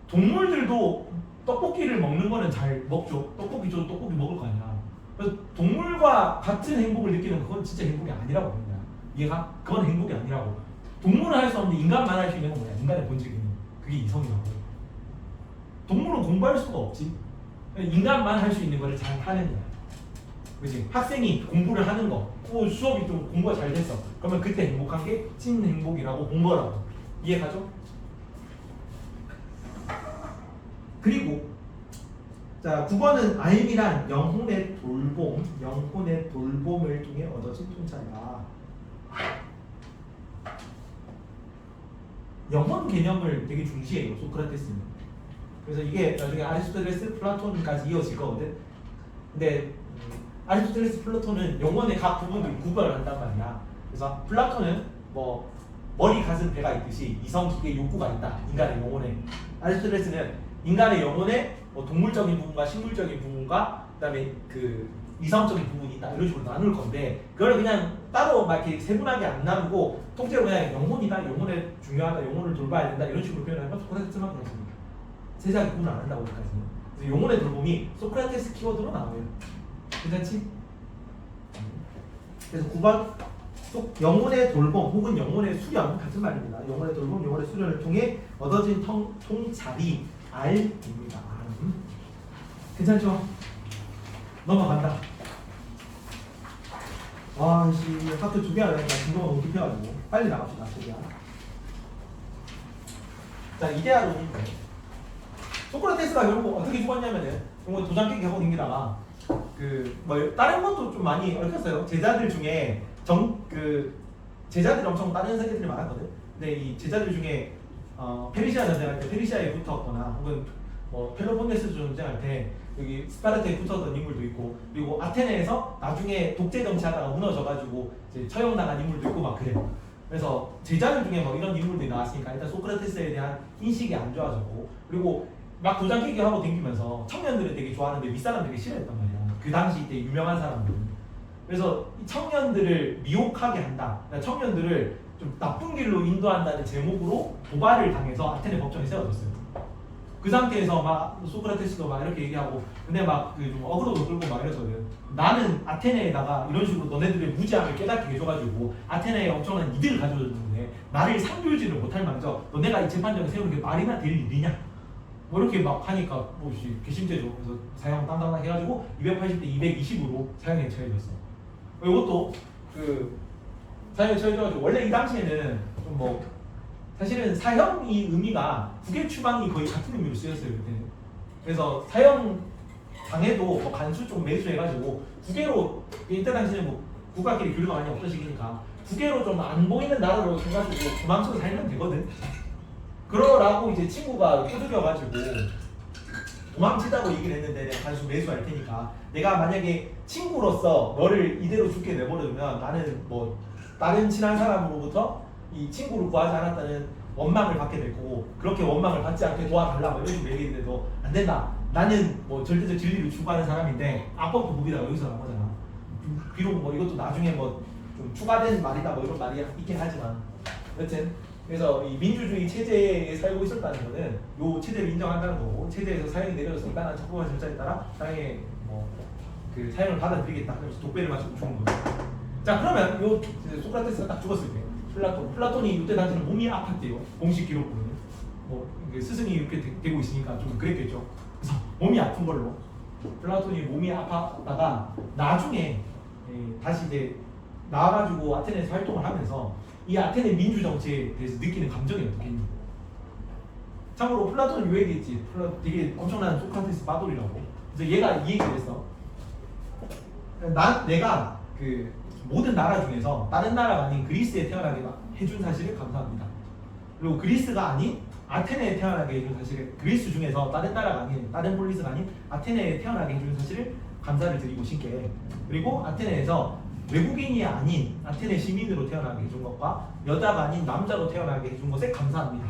동물들도 떡볶이를 먹는 거는 잘 먹죠. 떡볶이 줘도 떡볶이 먹을 거 아니야. 그래서 동물과 같은 행복을 느끼는 그건 진짜 행복이 아니라고 보는 거야. 이해가? 그건 행복이 아니라고. 동물은 할 수 없는데 인간만 할 수 있는 건 뭐야? 인간의 본질 기능. 그게 이성이라고. 동물은 공부할 수가 없지. 인간만 할 수 있는 거를 잘 하는 거야. 그렇지? 학생이 공부를 하는 거. 수업이 좀 공부가 잘 됐어. 그러면 그때 행복한 게 찐 행복이라고 본 거라고. 이해가죠? 그리고 자 9번은 알미란 영혼의 돌봄을 통해 얻어진 통찰이다. 영혼 개념을 되게 중시해요 소크라테스는. 그래서 이게 나중에 아리스토텔레스, 플라톤까지 이어질 거거든. 근데 아리스토텔레스, 플라톤은 영혼의 각 부분들 구별을 한단 말이야. 그래서 플라톤은 뭐 머리, 가슴, 배가 있듯이 이성, 기계, 욕구가 있다. 인간의 영혼에. 아리스토텔레스는 인간의 영혼에 뭐 동물적인 부분과 식물적인 부분과 그다음에 그 이성적인 부분이 있다 이런 식으로 나눌 건데 그걸 그냥 따로 막 이렇게 세분하게 안 나누고 통째로 그냥 영혼이다, 영혼에 중요하다, 영혼을 돌봐야 된다 이런 식으로 표현하면 소크라테스만 그렇습니다. 세세하게 구분 안 한다고 여기까지는. 그래서 영혼의 돌봄이 소크라테스 키워드로 나와요. 괜찮지? 그래서 9번 영혼의 돌봄 혹은 영혼의 수련 같은 말입니다. 영혼의 돌봄, 영혼의 수련을 통해 얻어진 통찰이 알입니다. 괜찮죠? 넘어간다. 와, 씨, 학교 2개 하려니까 중도가 너무 급해가지고 빨리 나갑시다. 최대한. 자, 이데아론인데 소크라테스가 결국 어떻게 죽었냐면은 도장 깨기 하고 댕기다가 뭐 다른 것도 좀 많이 얽혔어요. 제자들 중에 제자들이 엄청 다른 세계들이 많았거든. 근데 이 제자들 중에 페르시아 전쟁할 때 페르시아에 붙었거나 혹은 뭐 펠로폰네스 전쟁할 때 여기 스파르타에 붙었던 인물도 있고 그리고 아테네에서 나중에 독재 정치하다가 무너져가지고 이제 처형당한 인물도 있고 막 그래요. 그래서 제자들 중에 뭐 이런 인물들이 나왔으니까 일단 소크라테스에 대한 인식이 안 좋아졌고 그리고 막 도장 깨기 하고 댕기면서 청년들은 되게 좋아하는데 윗사람 되게 싫어했단 말이야. 그 당시 때 유명한 사람들은. 그래서 이 청년들을 미혹하게 한다. 그러니까 청년들을 좀 나쁜 길로 인도한다는 제목으로 도발을 당해서 아테네 법정에 세워졌어요. 그 상태에서 막 소크라테스도 막 이렇게 얘기하고 근데 막 좀 어그로도 끌고 막 이래서 나는 아테네에다가 이런 식으로 너네들의 무지함을 깨닫게 해줘가지고 아테네에 엄청난 이득을 가져줬는데 나를 상대하지를 못할 망정 너네가 이 재판정에 세우는 게 말이나 될 일이냐 뭐 이렇게 막 하니까 뭐 개심죄죠. 그래서 사형 단단하게 해가지고 280대 220으로 사형에 처해졌어. 이것도 사형에 처해져가지고 원래 이 당시에는 좀 뭐 사실은 사형이 의미가 국외 추방이 거의 같은 의미로 쓰였어요 그때는. 그래서 사형 당해도 뭐 간수 좀 매수해가지고 국외로 이때 당시에는 뭐 국가끼리 교류가 많이 없던 시기니까 국외로 좀 안 보이는 나라로 해가지고 도망쳐서 살면 되거든. 그러라고 이제 친구가 꼬드겨가지고 도망치자고 얘기를 했는데 내가 간수 매수할 테니까 내가 만약에 친구로서 너를 이대로 죽게 내버려두면 나는 뭐 다른 친한 사람으로부터 이 친구를 구하지 않았다는 원망을 받게 될 거고 그렇게 원망을 받지 않게 도와달라고 이런 식으로 얘기했는데도 안 된다. 나는 뭐 절대적 진리를 추구하는 사람인데 악법도 무비다 여기서 나온 거잖아. 비록 뭐 이것도 나중에 뭐 좀 추가된 말이다 뭐 이런 말이 있긴 하지만 여튼 그래서 이 민주주의 체제에 살고 있었다는 거는 요 체제를 인정한다는 거고 체제에서 사형이 내려졌으니까 난 적법한 절차에 따라 사형에 그 사형을 받아들이겠다. 그래서 독배를 맞추고 죽은 거예요. 자 그러면 요 소크라테스가 딱 죽었을 때 플라톤이 이때 당시는 몸이 아팠대요. 공식 기록으로는 뭐 스승이 이렇게 되고 있으니까 좀 그랬겠죠. 그래서 몸이 아픈 걸로 플라톤이 몸이 아팠다가 나중에 다시 이제 나와가지고 아테네에서 활동을 하면서 이 아테네 민주 정치에 대해서 느끼는 감정이 어떻게 있는지. 참고로 플라톤은 요 얘기했지. 되게 엄청난 소크라테스 빠돌이라고. 그래서 얘가 이 얘기를 했어. 내가 그 모든 나라 중에서 다른 나라가 아닌 그리스에 태어나게 해준 사실을 감사합니다. 그리고 그리스가 아닌 아테네에 태어나게 해준 사실을 그리스 중에서 다른 나라가 아닌 다른 폴리스가 아닌 아테네에 태어나게 해준 사실을 감사를 드리고 싶게. 그리고 아테네에서 외국인이 아닌 아테네 시민으로 태어나게 해준 것과 여자가 아닌 남자로 태어나게 해준 것에 감사합니다.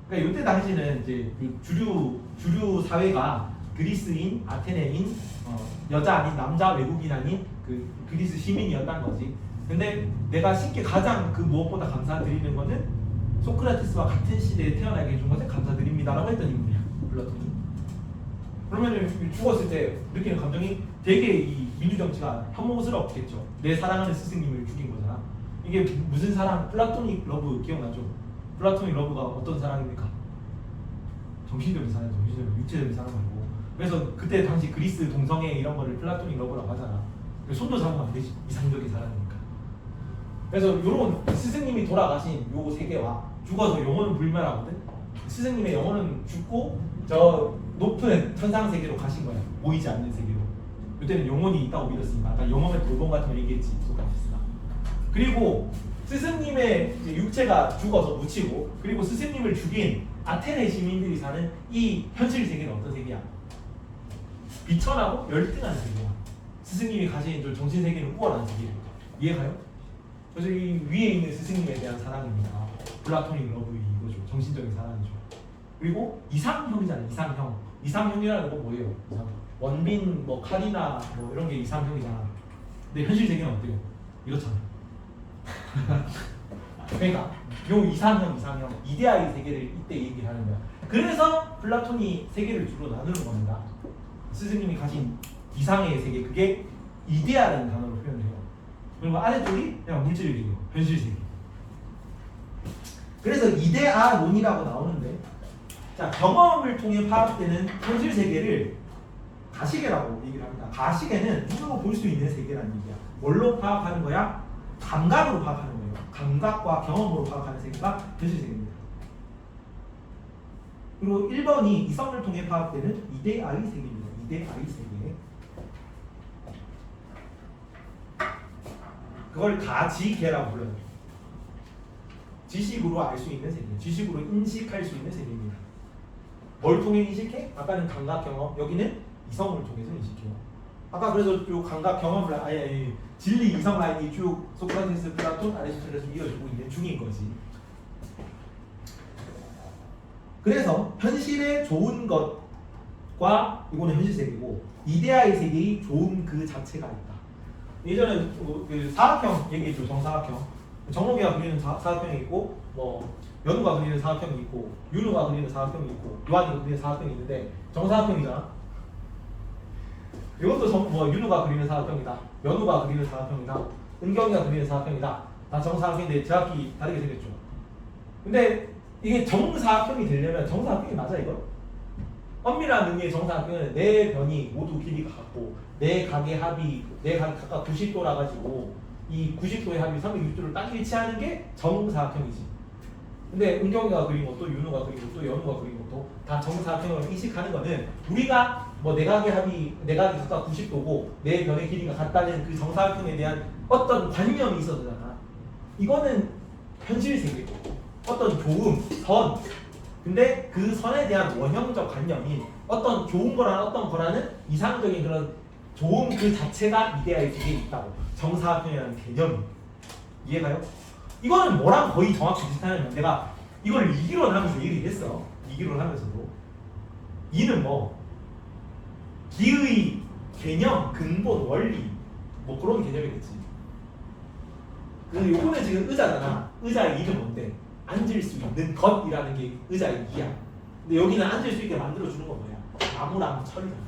그러니까 이때 당시는 이제 주류 사회가 그리스인, 아테네인, 여자 아닌 남자 외국인 아닌 그 그리스 시민이었다는 거지. 근데 내가 쉽게 가장 그 무엇보다 감사드리는 거는 소크라테스와 같은 시대에 태어나게 해준 것에 감사드립니다라고 했던 인물이야, 플라톤이. 그러면 죽었을 때 느끼는 감정이 되게 이 민주정치가 혐오스럽겠죠. 내 사랑하는 스승님을 죽인 거잖아. 이게 무슨 사랑? 플라토닉 러브 기억나죠? 플라토닉 러브가 어떤 사랑입니까? 정신적인 사랑, 정신적인 육체적인 사랑 말고. 그래서 그때 당시 그리스 동성애 이런 거를 플라토닉 러브라고 하잖아. 손도 잡으면 안 되지. 이상적인 사랑이니까. 그래서 요런 스승님이 돌아가신 요 세계와 죽어서 영혼은 불멸하거든. 스승님의 영혼은 죽고 저 높은 천상 세계로 가신 거야. 보이지 않는 세계로. 이때는 영혼이 있다고 믿었으니까 아까 영혼의 돌봄 같은 거 얘기했지. 소크라테스가. 그리고 스승님의 이제 육체가 죽어서 묻히고 그리고 스승님을 죽인 아테네 시민들이 사는 이 현실 세계는 어떤 세계야? 비천하고 열등한 세계야. 스승님이 가진 저 정신 세계는 우월한 세계예요. 이해가요? 그래서 이 위에 있는 스승님에 대한 사랑입니다. 플라토닉 러브 이거죠. 정신적인 사랑이죠. 그리고 이상형이잖아요. 이상형. 이상형이라는 건 뭐예요? 원빈, 뭐 카리나 뭐 이런 게 이상형이잖아. 근데 현실 세계는 어때요? 이렇잖아. 그러니까 요 이상형, 이데아의 세계를 이때 얘기를 하는 거야. 그래서 플라톤이 세계를 주로 나누는 겁니다. 스승님이 가진 이상의 세계, 그게 이데아라는 단어로 표현해요. 그리고 아래쪽이 그냥 물질이에요. 현실 세계. 그래서 이데아론이라고 나오는데, 자, 경험을 통해 파악되는 현실 세계를 가시계라고 얘기를 합니다. 가시계는 눈으로 볼 수 있는 세계라는 얘기야. 뭘로 파악하는 거야? 감각으로 파악하는 거예요. 감각과 경험으로 파악하는 세계가 현실 세계입니다. 그리고 1번이 이성을 통해 파악되는 이데아의 세계입니다. 이데아의 세계. 그걸 가지계라고 불러요. 지식으로 알 수 있는 세계, 지식으로 인식할 수 있는 세계입니다. 뭘 통해 인식해? 아까는 감각 경험, 여기는 이성을 통해서 인식해요. 아까 그래서 쭉 감각 경험을 아예 진리 이성 라인이 쭉 소크라테스, 플라톤, 아리스토텔레스 이어지고 있는 중인 거지. 그래서 현실의 좋은 것과 이거는 현실 세계고, 이데아의 세계의 좋은 그 자체가 있다. 예전에 그 사각형 얘기했죠. 정사각형. 정록이가 그리는 사각형이 있고, 뭐 연우가 그리는 사각형이 있고, 윤우가 그리는 사각형이 있고, 요한이가 그리는 사각형이 있는데 정사각형이잖아. 이것도 뭐 윤우가 그리는 사각형이다, 연우가 그리는 사각형이다, 은경이가 그리는 사각형이다. 다 정사각형인데 제각기 다르게 생겼죠. 근데 이게 정사각형이 되려면 정사각형이 맞아 이거? 엄밀한 의미의 정사각형은 네 변이 모두 길이가 같고 네 각의 합이 네 각이 각각 90도라 가지고 이 90도의 합이 360도를 딱 일치하는 게 정사각형이지. 근데 은경이가 그린 것도 윤우가 그린 것도 연우가 그린 것도 다 정사각형을 인식하는 거는 우리가 뭐 내각의 합이 내각이 각각 90도고 네 변의 길이가 같다는 그 정사각형에 대한 어떤 관념이 있어서잖아. 이거는 현실 세계고 어떤 조음, 선. 근데 그 선에 대한 원형적 관념이 어떤 좋은 거라는 어떤 거라는 이상적인 그런 조음 그 자체가 이데아의 세계에 있다고. 정사각형이라는 개념이. 이해가요? 이거는 뭐랑 거의 정확히 비슷하냐면 내가 이걸 2기론 하면서 얘기를 했어. 2기론 하면서도. 이는 뭐 기의, 개념, 근본, 원리 뭐 그런 개념이겠지. 근데 요거는 지금 의자잖아. 의자의 이는 뭔데? 앉을 수 있는 것이라는 게 의자의 이야. 근데 여기는 앉을 수 있게 만들어주는 건 뭐야? 나무랑 철이잖아.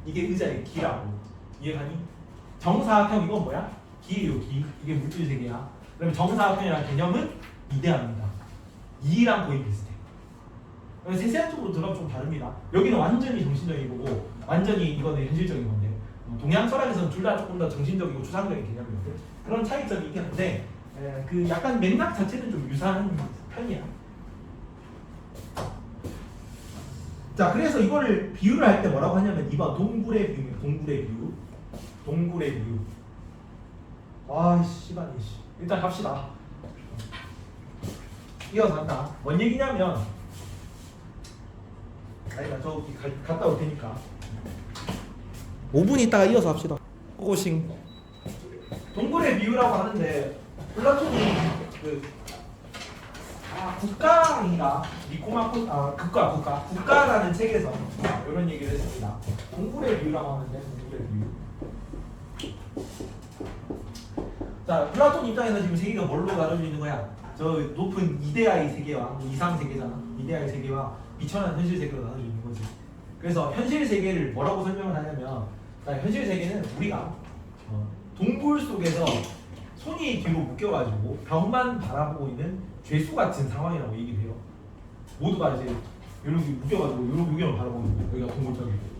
이게 의자의 기라고. 이해가니? 정사각형 이건 뭐야? 기예요, 기. 이게 물질 세계야. 그다음에 정사각형이라는 개념은 이데아입니다. 이랑 거의 비슷해. 세세한 쪽으로 들어가면 좀 다릅니다. 여기는 완전히 정신적인 거고 완전히 이거는 현실적인 건데 동양 철학에서는 둘 다 조금 더 정신적이고 추상적인 개념이거든. 그런 차이점이 있긴 한데 그 약간 맥락 자체는 좀 유사한 편이야. 자, 그래서 이거를 비유를 할 때 뭐라고 하냐면 2번 동굴의 비유입니다. 동굴의 비유. 동굴의 비유. 아, 시간이 일단 갑시다. 이어서 한다. 뭔 얘기냐면 아니다, 저기 갔다 올 테니까 5분 있다가 이어서 합시다. 고고싱. 동굴의 비유라고 하는데 플라톤이 국가인가 국가라는 책에서 이런 얘기를 했습니다. 동굴의 비유라고 하는데 동굴의 비유. 자, 플라톤 입장에서 지금 세계가 뭘로 나눠져 있는 거야? 저 높은 이데아의 세계와 이상 세계잖아. 이데아의 세계와 미천한 현실 세계로 나눠져 있는 거지. 그래서 현실 세계를 뭐라고 설명을 하냐면, 현실 세계는 우리가 동굴 속에서 손이 뒤로 묶여가지고 벽만 바라보고 있는 죄수 같은 상황이라고 얘기를 해요. 모두가 이제 이렇게 묶여가지고 여기만 바라보고 있는 거예요. 여기가 동굴벽이고.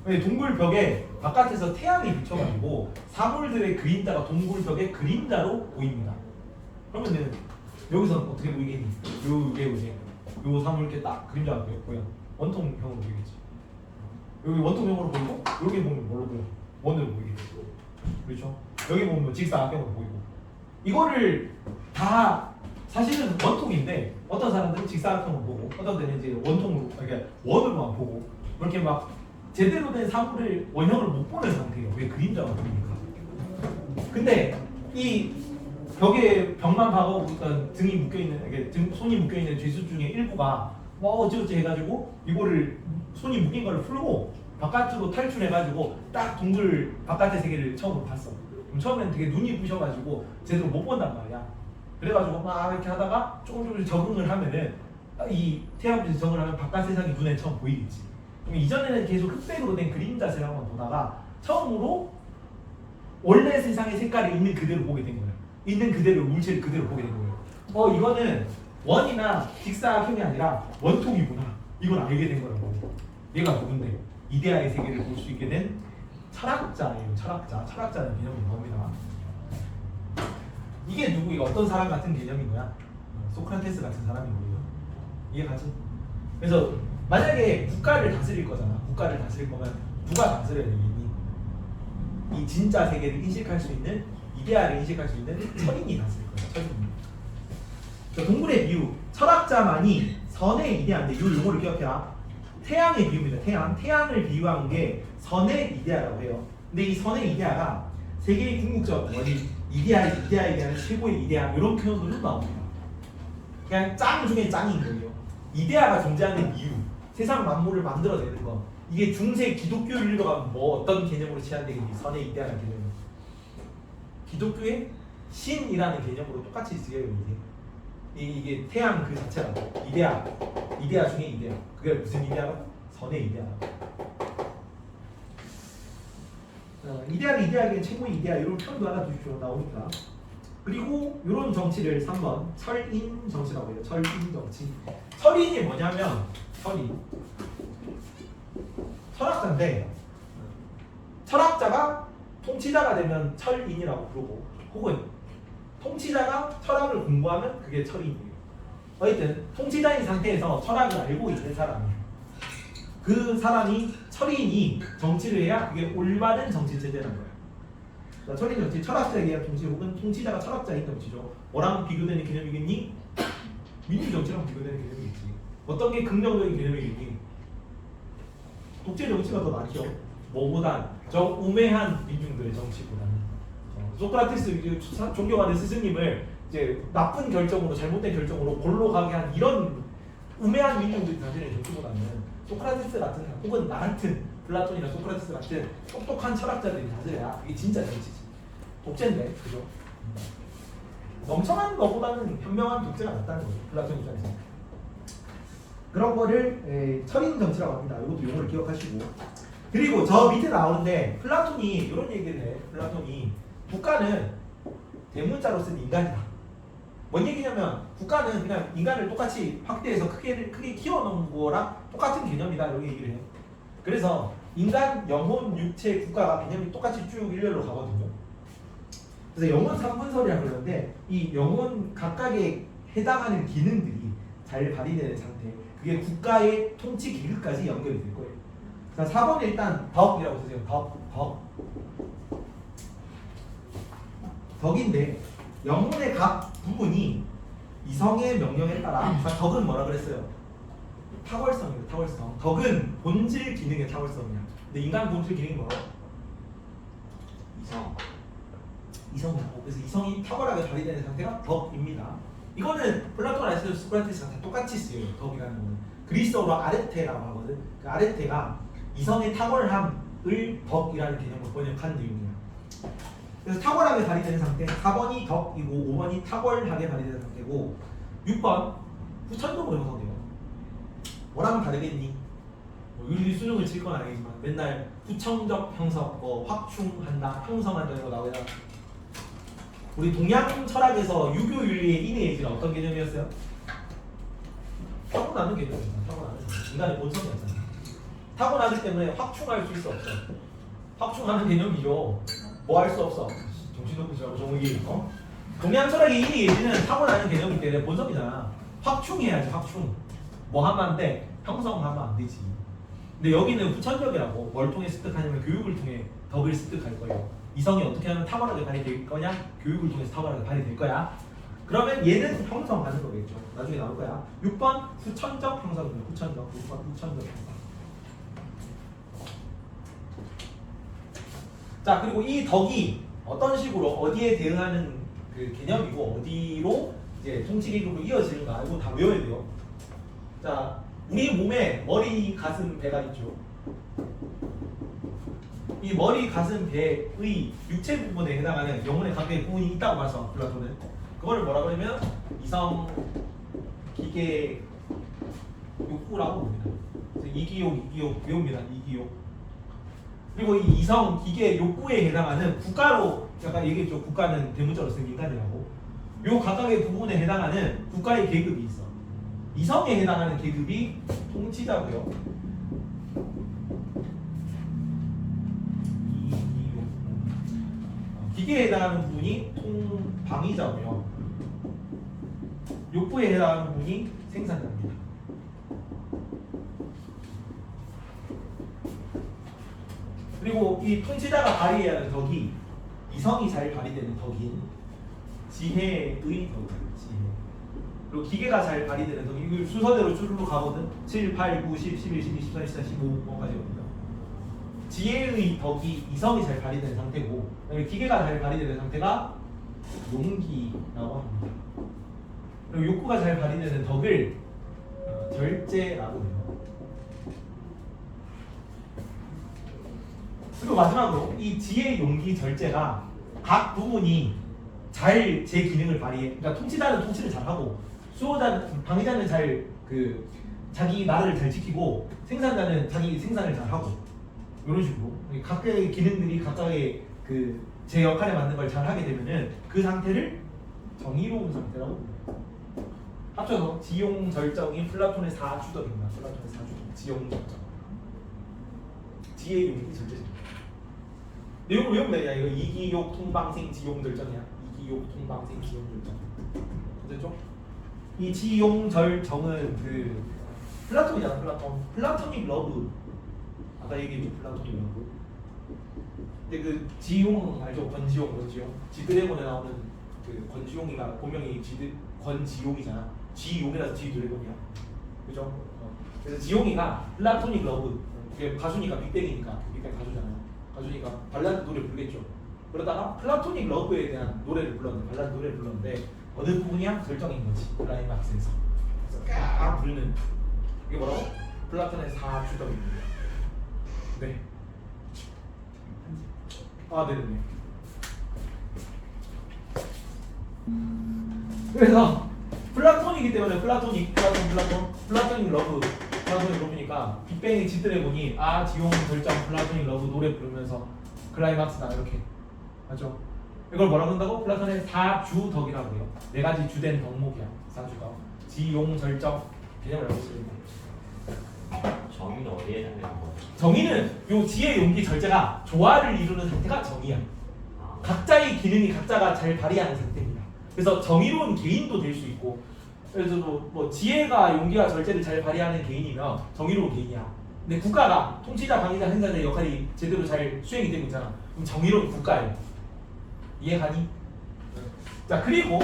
근데 동굴벽에 바깥에서 태양이 비쳐가지고 사물들의 그림자가 동굴벽의 그림자로 보입니다. 그러면은 여기서 어떻게 보이겠니? 요 사물 이렇게 딱 그림자가 보여. 원통형으로 보이겠지. 여기 원통형으로 보이고 여기 보면 뭘로 보여? 원으로 보이겠지. 그렇죠? 여기 보면 직사각형으로 보이고. 이거를 다 사실은 원통인데 어떤 사람들은 직사각형으로 보고 어떤 데는 이제 원통으로, 그러니까 원으로만 보고 그렇게 막 제대로 된 사물을 원형을 못 보는 상태예요. 왜? 그림자가 보이니까. 근데 이 벽만 봐도 등이 묶여있는, 손이 묶여있는 죄수 중에 일부가 어찌어찌 해가지고 이거를 손이 묶인 거를 풀고 바깥으로 탈출해가지고 딱 동굴 바깥의 세계를 처음으로 봤어. 그럼 처음엔 되게 눈이 부셔가지고 제대로 못 본단 말이야. 그래가지고 막 이렇게 하다가 조금씩 적응을 하면은 이 태양빛에 적응을 하면 바깥 세상이 눈에 처음 보이겠지. 그럼 이전에는 계속 흑백으로 된 그림자 세상만 보다가 처음으로 원래 세상의 색깔이 있는 그대로 보게 된 거예요. 있는 그대로 물체를 그대로 보게 된 거예요. 이거는 원이나 직사각형이 아니라 원통이구나. 이걸 알게 된 거라고. 얘가 누군데? 이데아의 세계를 볼 수 있게 된 철학자예요. 철학자는 개념이 나옵니다. 이게 누구? 이게 어떤 사람 같은 개념인 거야? 소크라테스 같은 사람인 거예요. 이해가지? 그래서 만약에 국가를 다스릴 거잖아. 국가를 다스릴 거면 누가 다스려야 되겠니? 이 진짜 세계를 인식할 수 있는, 이데아를 인식할 수 있는 철인이 다스릴 거야. 철인이. 동굴의 비유, 철학자만이 선의 이데아인데 이 용어를 기억해라. 태양의 비유입니다. 태양을 비유한 게 선의 이데아라고 해요. 근데 이 선의 이데아가 세계의 궁극적 원인, 이데아에 대한 최고의 이데아 이런 표현으로 나옵니다. 그냥 짱 중에 짱인 거예요. 이데아가 존재하는 이유, 세상 만물을 만들어내는 거. 이게 중세 기독교를 읽어가면 뭐 어떤 개념으로 제한되겠니? 선의 이데아라는 개념은 기독교의 신이라는 개념으로 똑같이 쓰여요. 이게 태양 그 자체라고. 이데아 중에 이데아. 그게 무슨 이데아라고? 선의 이데아라고. 이데아는 이데아에게 최고의 이데아 이런 표현도 하나 두십시오. 나오니까. 그리고 이런 정치를 3번 철인 정치라고 해요. 철인 정치. 철인이 뭐냐면 철학자인데 철학자가 통치자가 되면 철인이라고 부르고 혹은 통치자가 철학을 공부하면 그게 철인이에요. 어쨌든 통치자인 상태에서 철학을 알고 있는 사람이에요. 그 사람이 철인이 정치를 해야 그게 올바른 정치 체제라는 거예요. 철인 정치, 철학자에 의한 통치 혹은 통치자가 철학자인 정치죠. 뭐랑 비교되는 개념이겠니? 민주 정치랑 비교되는 개념이겠지. 어떤 게 긍정적인 개념이겠니? 독재 정치가 더 낫죠. 뭐보단 저 우매한 민중들의 정치보다는. 소크라테스 존경하는 스승님을 이제 나쁜 결정으로 잘못된 결정으로 골로 가게 한 이런 우매한 민중들이 다스리는 정치보다는 소크라테스 같은 혹은 나 같은 플라톤이나 소크라테스 같은 똑똑한 철학자들이 다스려야 이게 진짜 정치지. 독재인데 그죠? 멍청한 것보다는 현명한 독재가 낫다는 거죠. 플라톤 입장에서. 그런 거를 철인 정치라고 합니다. 이것도 용어를 기억하시고. 그리고 저 밑에 나오는데 플라톤이 이런 얘기를 해. 플라톤이 국가는 대문자로 쓴 인간이다. 뭔 얘기냐면 국가는 그냥 인간을 똑같이 확대해서 크게 키워놓은 거랑 똑같은 개념이다 이렇게 얘기를 해요. 그래서 인간, 영혼, 육체, 국가가 개념이 똑같이 쭉 일렬로 가거든요. 그래서 영혼 3분설이라고 그러는데 이 영혼 각각에 해당하는 기능들이 잘 발휘되는 상태, 그게 국가의 통치 기능까지 연결이 될 거예요. 자, 4번에 일단 덕이라고 쓰세요. 덕인데 영혼의 각 부분이 이성의 명령에 따라 덕은 뭐라 그랬어요? 탁월성이에요. 탁월성. 덕은 본질 기능의 탁월성이야. 근데 인간 본질 기능이 뭐라고? 이성이고. 그래서 이성이 탁월하게 발휘되는 상태가 덕입니다. 이거는 플라톤, 아리스토텔레스, 소크라테스가 다 똑같이 쓰여요. 덕이라는 거는. 그리스어로 아레테라고 하거든. 그 아레테가 이성의 탁월함을 덕이라는 개념으로 번역한 내용이야. 그래서 탁월하게 발휘되는 상태, 4번이 덕이고 5번이 탁월하게 발휘되는 상태고 6번 후천적으로 형성돼요. 뭐랑은 다르겠니? 윤리 수능을 칠 건 아니지만 맨날 후천적 형성, 확충한다, 형성한다 이런 거 나오잖아. 우리 동양 철학에서 유교 윤리의 이내예지가 어떤 개념이었어요? 타고나는 개념이잖아. 타고나는 인간의 본성이었잖아. 타고나기 때문에 확충할 수 있어 없어? 확충하는 개념이죠. 뭐 할 수 없어. 정신없으시라고 정의기. 동양 철학의 이내예지는 타고나는 개념이기 때문에 본성이잖아. 확충해야지. 확충. 뭐 하면 안 돼? 형성하면 안 되지. 근데 여기는 후천적이라고. 뭘 통해 습득하냐면 교육을 통해 덕을 습득할 거예요. 이성이 어떻게 하면 탁월하게 발휘될 거냐? 교육을 통해서 탁월하게 발휘될 거야. 그러면 얘는 형성하는 거겠죠. 나중에 나올 거야. 6번 후천적 형성입니다. 후천적. 6번 후천적 형성. 자, 그리고 이 덕이 어떤 식으로 어디에 대응하는 그 개념이고 어디로 이제 통치 계급으로 이어지는가 이거 다 외워야 돼요. 자, 우리 몸에 머리, 가슴, 배가 있죠. 이 머리, 가슴, 배의 육체 부분에 해당하는 영혼의 각각의 부분이 있다고 봐서 플라톤은 그거를 뭐라 그러면 이성 기계 욕구라고 봅니다. 그래서 이기욕 배웁니다. 이기욕. 그리고 이 이성 기계 욕구에 해당하는 국가로 약간 얘기했죠. 국가는 대문자로 쓴 인간이라고. 요 각각의 부분에 해당하는 국가의 계급이 있어. 이성에 해당하는 계급이 통치자고요. 기계에 해당하는 부분이 통방위자고요. 욕구에 해당하는 부분이 생산자입니다. 그리고 이 통치자가 발휘해야 하는 덕이 이성이 잘 발휘되는 덕인 지혜의 덕입니다. 지혜. 그리고 기계가 잘 발휘되는 덕이 이걸 순서대로 줄로 가거든. 7, 8, 9, 10, 11, 12, 13, 14, 15까지 옵니다. 지혜의 덕이 이성이 잘 발휘되는 상태고 기계가 잘 발휘되는 상태가 용기라고 합니다. 그리고 욕구가 잘 발휘되는 덕을 절제라고 해요. 그리고 마지막으로 이 지혜, 용기, 절제가 각 부분이 잘 제 기능을 발휘해. 그러니까 통치자는 통치를 잘하고 수호자는 방위자는 잘 자기 나라를 잘 지키고 생산자는 자기 생산을 잘하고 이런 식으로 각각의 기능들이 각각의 제 역할에 맞는 걸 잘하게 되면은 그 상태를 정의로운 상태라고 봅니다. 합쳐서 지용절정이 플라톤의 4주덕입니다. 플라톤의 4주덕 지용절정. 지혜, 용기, 절제. 내용을 외우면 되냐? 이거 이기욕, 통방생, 지용절정이야. 이기욕, 통방생, 지용절정. 됐죠? 이 지용절정은 플라톤이잖아. 플라토닉 러브. 아까 얘기했죠. 플라토닉 러브. 근데 지용 알죠? 권지용. 지드래곤에 나오는 권지용이가 본명이 권지용이잖아. 지용이라서 지드래곤이야. 그죠? 그래서 지용이가 플라토닉 러브. 가수니까 빅뱅이니까 빅뱅 가수잖아요. 가수니까 발라드 노래 부르겠죠. 그러다가 플라토닉 러브에 대한 노래를 불렀는데 발라드 노래를 불렀는데 어느 부분이야? 절정인 거지. 클라이막스에서. 그래서 까 부르는 이게 뭐라고? 플라톤의 4주덕입니다. 네. 네네네. 그래서 플라톤이기 때문에 플라토닉 러브 플라토닉 러브니까 빅뱅의 지드래곤이 지용 절정 플라토닉 러브 노래 부르면서 클라이막스다 이렇게 맞죠? 이걸 뭐라고 한다고? 플라톤의 4주덕이라고 해요. 4가지 주된 덕목이야. 4주덕. 지용 절정 개념을 알고 있어야 돼. 정의는 어디에 해당되는 거죠? 정의는 요 지혜, 용기, 절제가 조화를 이루는 상태가 정의야. 각자의 기능이 각자가 잘 발휘하는 상태입니다. 그래서 정의로운 개인도 될 수 있고, 그래서 뭐 지혜가 용기와 절제를 잘 발휘하는 개인이면 정의로운 개인이야. 근데 국가가 통치자, 방위자, 행사자의 역할이 제대로 잘 수행이 되고 있잖아. 그럼 정의로운 국가예요. 이해가니? 자, 그리고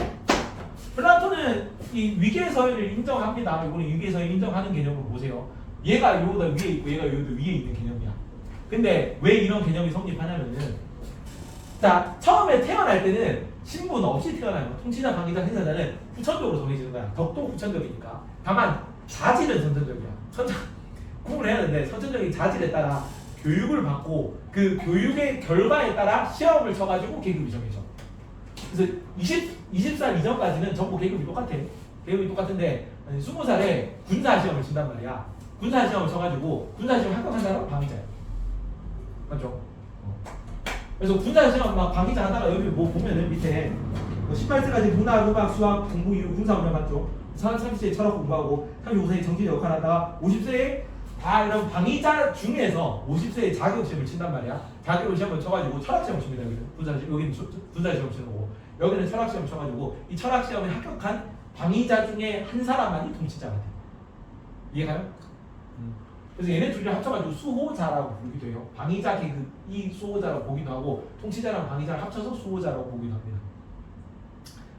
플라톤은 이 위계의 서열을 인정합니다. 이거는 위계의 서열 인정하는 개념을 보세요. 얘가 요보다 위에 있고 얘가 요보다 위에 있는 개념이야. 근데 왜 이런 개념이 성립하냐면은 자, 처음에 태어날 때는 신분 없이 태어나요. 통치자, 방위자, 행사자는 후천적으로 정해지는 거야. 덕도 후천적이니까. 다만 자질은 선천적이야. 공부를 해야 되는데 선천적인 자질에 따라 교육을 받고 그 교육의 결과에 따라 시험을 쳐가지고 계급이 정해져. 그래서 20살 이전까지는 전부 계급이 똑같아. 계급이 똑같은데 20살에 군사 시험을 친단 말이야. 군사 시험을 쳐가지고 군사 시험 합격한 사람은 방위자야. 맞죠? 그래서 군사 시험 막 방위자 하다가 여기 뭐 보면은 밑에 18세까지 문화, 음악, 수학 공부 이후 군사 훈련 받죠. 30세에 철학 공부하고 35세에 정치적 역할 하다가 50세에 다 이런 방위자 중에서 50세에 자격 시험을 친단 말이야. 자격 시험을 쳐가지고 철학 시험을 칩니다. 여기는 군사 시험 치는 거고 여기는 철학 시험 쳐가지고 이 철학 시험에 합격한 방위자 중에 한 사람만이 통치자가 돼. 이해가요? 그래서 얘네 둘이 합쳐가지고 수호자라고 부르기도 해요. 방위자 계급이 수호자라고 보기도 하고 통치자랑 방위자를 합쳐서 수호자라고 보기도 합니다.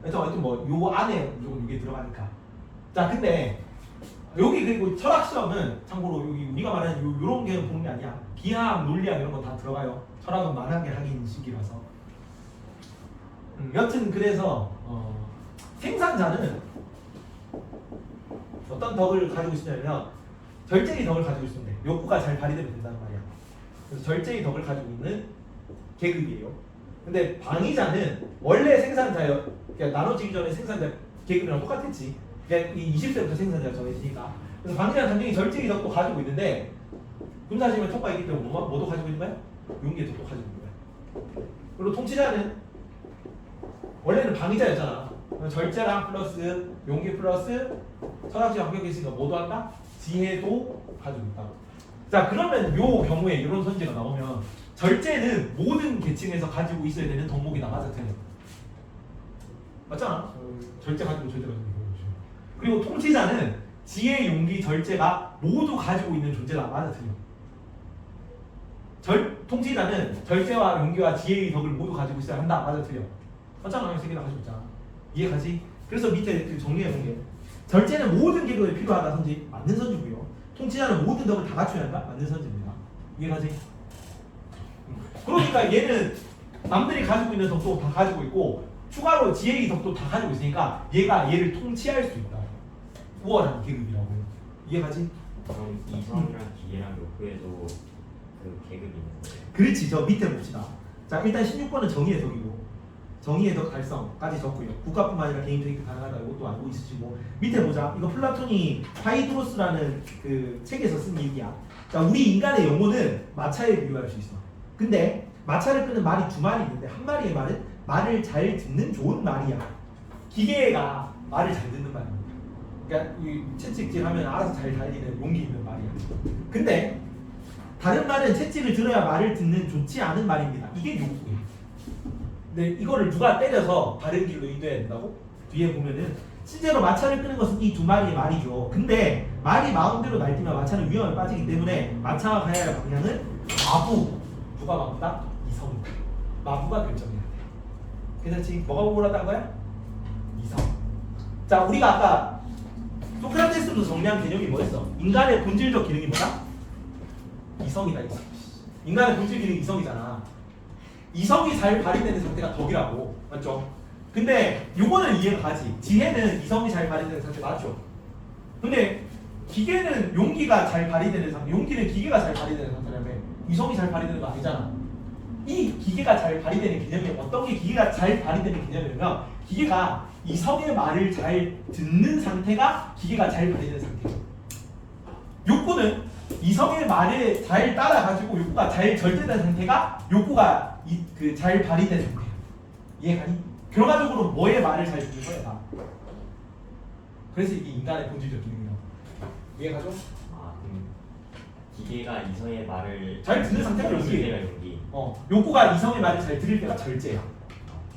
하여튼 뭐 요 안에 무조건 이게 들어가니까. 자, 근데 여기 그리고 철학 시험은 참고로 여기 우리가 말하는 요런 게 보는 게 아니야. 기하학, 논리학 이런 거 다 들어가요. 철학은 만학에 하긴 식이라서. 여튼 그래서 생산자는 어떤 덕을 가지고 있으냐면 절제의 덕을 가지고 있으면 돼. 욕구가 잘 발휘되면 된다는 말이야. 그래서 절제의 덕을 가지고 있는 계급이에요. 근데 방위자는 원래 생산자예요. 그러니까 나눠지기 전에 생산자 계급이랑 똑같았지. 그러니까 이 20세부터 생산자가 정해지니까. 그래서 방위자는 단순히 절제의 덕도 가지고 있는데 군사심의 턱과 있기 때문에 뭐도 가지고 있는 거야? 용기의 덕도 가지고 있는 거야. 그리고 통치자는 원래는 방위자였잖아. 절제랑 플러스 용기 플러스 선악지와 합격이 있으니까 뭐도 한다? 지혜도 가지고 있다. 자, 그러면 요 경우에 이런 선지가 나오면 절제는 모든 계층에서 가지고 있어야 되는 덕목이다. 맞아, 틀려? 맞잖아. 절제 가지고 절제 가지고. 그리고 통치자는 지혜, 용기, 절제가 모두 가지고 있는 존재다. 맞아, 틀려? 통치자는 절제와 용기와 지혜의 덕을 모두 가지고 있어야 한다. 맞아, 틀려? 맞잖아. 이 세 개 다 가지고 있잖아. 이해가지? 그래서 밑에 정리해 본 게 절제는 모든 계급에 필요하다 선지 맞는 선지고요. 통치자는 모든 덕을 다 갖춰야 한다 맞는 선지입니다. 이해가지? 그러니까 얘는 남들이 가지고 있는 덕도 다 가지고 있고 추가로 지혜의 덕도 다 가지고 있으니까 얘가 얘를 통치할 수 있다. 우월한 계급이라고. 이해가지? 그럼 이성이랑 기계랑 욕구에도 그 계급이 있는 거예요? 그렇지. 저 밑에 봅시다. 자, 일단 16번은 정의의 덕이고 정의의 덕 달성까지 적고요. 국가뿐만 아니라 개인 획득 가능하다. 이것도 알고 있으시고 밑에 보자. 이거 플라톤이 파이드로스라는 그 책에서 쓴 얘기야. 자, 우리 인간의 영혼은 마차에 비유할 수 있어. 근데 마차를 끄는 말이 두 마리 있는데 한 마리의 말은 말을 잘 듣는 좋은 말이야. 기계가 말을 잘 듣는 말입니다. 그러니까 이 채찍질하면 알아서 잘 달리는 용기 있는 말이야. 근데 다른 말은 채찍을 들어야 말을 듣는 좋지 않은 말입니다. 이게 욕구예요. 근데 이거를 누가 때려서 바른 길로 인도해야 된다고? 뒤에 보면은 실제로 마차를 끄는 것은 이 두 마리의 말이죠. 근데 말이 마음대로 날뛰면 마차는 위험에 빠지기 때문에 마차가 가야 할 방향은 마부. 누가 마부다? 이성이다. 마부가 결정해야 돼. 괜찮지? 뭐가 우월하다는 거야? 이성. 자, 우리가 아까 소크라테스도 정리한 개념이 뭐였어? 인간의 본질적 기능이 뭐다? 이성이다. 이성. 인간의 본질 기능이 이성이잖아. 이성이 잘 발휘되는 상태가 덕이라고. 맞죠? 근데 요거는 이해가 가지. 지혜는 이성이 잘 발휘되는 상태 맞죠? 근데 기계는 용기가 잘 발휘되는 상태. 용기는 기계가 잘 발휘되는 상태라며. 이성이 잘 발휘되는 거 아니잖아. 이 기계가 잘 발휘되는 개념이 어떤 게 기계가 잘 발휘되는 개념이냐면 기계가 이성의 말을 잘 듣는 상태가 기계가 잘 발휘되는 상태예요. 욕구는 이성의 말에 잘 따라가지고 욕구가 잘 절제된 상태가 욕구가 잘 발휘된 상태예요. 이해가니? 결과적으로 뭐의 말을 잘 듣는 거야 다. 그래서 이게 인간의 본질적 기능이라고. 이해가죠? 아, 기계가 이성의 말을 잘 듣는 상태가 용기가 용기. 용기. 욕구가 이성의 말을 잘 들을 때가 절제야.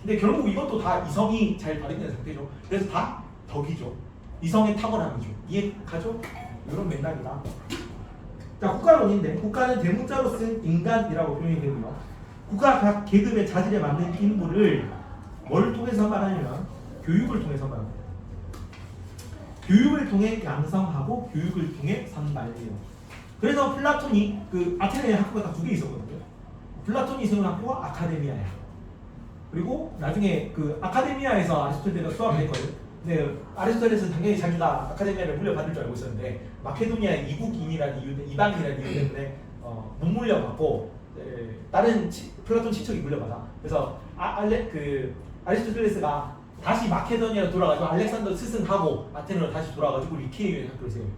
근데 결국 이것도 다 이성이 잘 발휘되는 상태죠. 그래서 다 덕이죠. 이성의 탁월함이죠. 이해가죠? 이런 맥락이다. 자, 국가론인데 국가는 대문자로 쓴 인간이라고 표현이 되고요. 국가 각 계급의 자질에 맞는 인물을 뭘 통해서 말하냐면 교육을 통해서 말합니다. 교육을 통해 양성하고 교육을 통해 선발해요. 그래서 플라톤이 그 아테네 학교가 딱 두 개 있었거든요. 플라톤이 세운 학교가 아카데미아야. 그리고 나중에 그 아카데미아에서 아리스토텔레스가 수학을 했거든. 근데 아리스토텔레스는 당연히 자기가 아카데미아를 물려받을 줄 알고 있었는데 마케도니아의 이국인이라는 이유, 이방인이라는 이유 때문에 못 물려받고 다른 플라톤 친척이 물려받아. 그래서 아리스토텔레스가 다시 마케도니아로 돌아가지고 알렉산더 스승하고 아테네로 다시 돌아가지고 리케이의 학교를 세워요.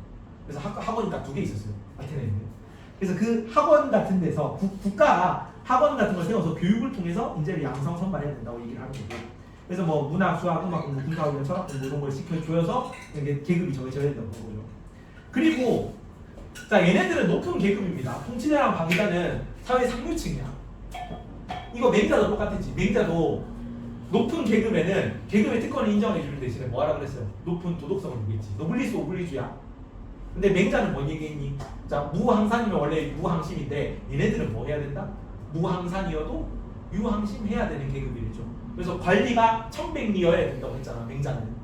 그래서 학원이 딱 두 개 있었어요. 아테네에 있는. 그래서 그 학원 같은 데서 국가가 학원 같은 걸 세워서 교육을 통해서 인재를 양성 선발해야 된다고 얘기를 하는 거고. 그래서 뭐 문학, 수학, 음악 공부, 군사훈련, 철학 공부 이런 걸 시켜줘서 계급이 정해져야 된다고 보는 거죠. 그리고 자, 얘네들은 높은 계급입니다. 통치자랑 방위자는 사회 상류층이야. 이거 맹자도 똑같았지. 맹자도 높은 계급에는 계급의 특권을 인정해 주는 대신에 뭐하라 그랬어요? 높은 도덕성을 주겠지. 노블리스 오블리주야. 근데 맹자는 뭔 얘기했니? 자, 무항산이면 원래 무항심인데 얘네들은 뭐 해야 된다? 무항산이어도 유항심해야 되는 계급이랬죠. 그래서 관리가 천백리여야 된다고 했잖아. 맹자는.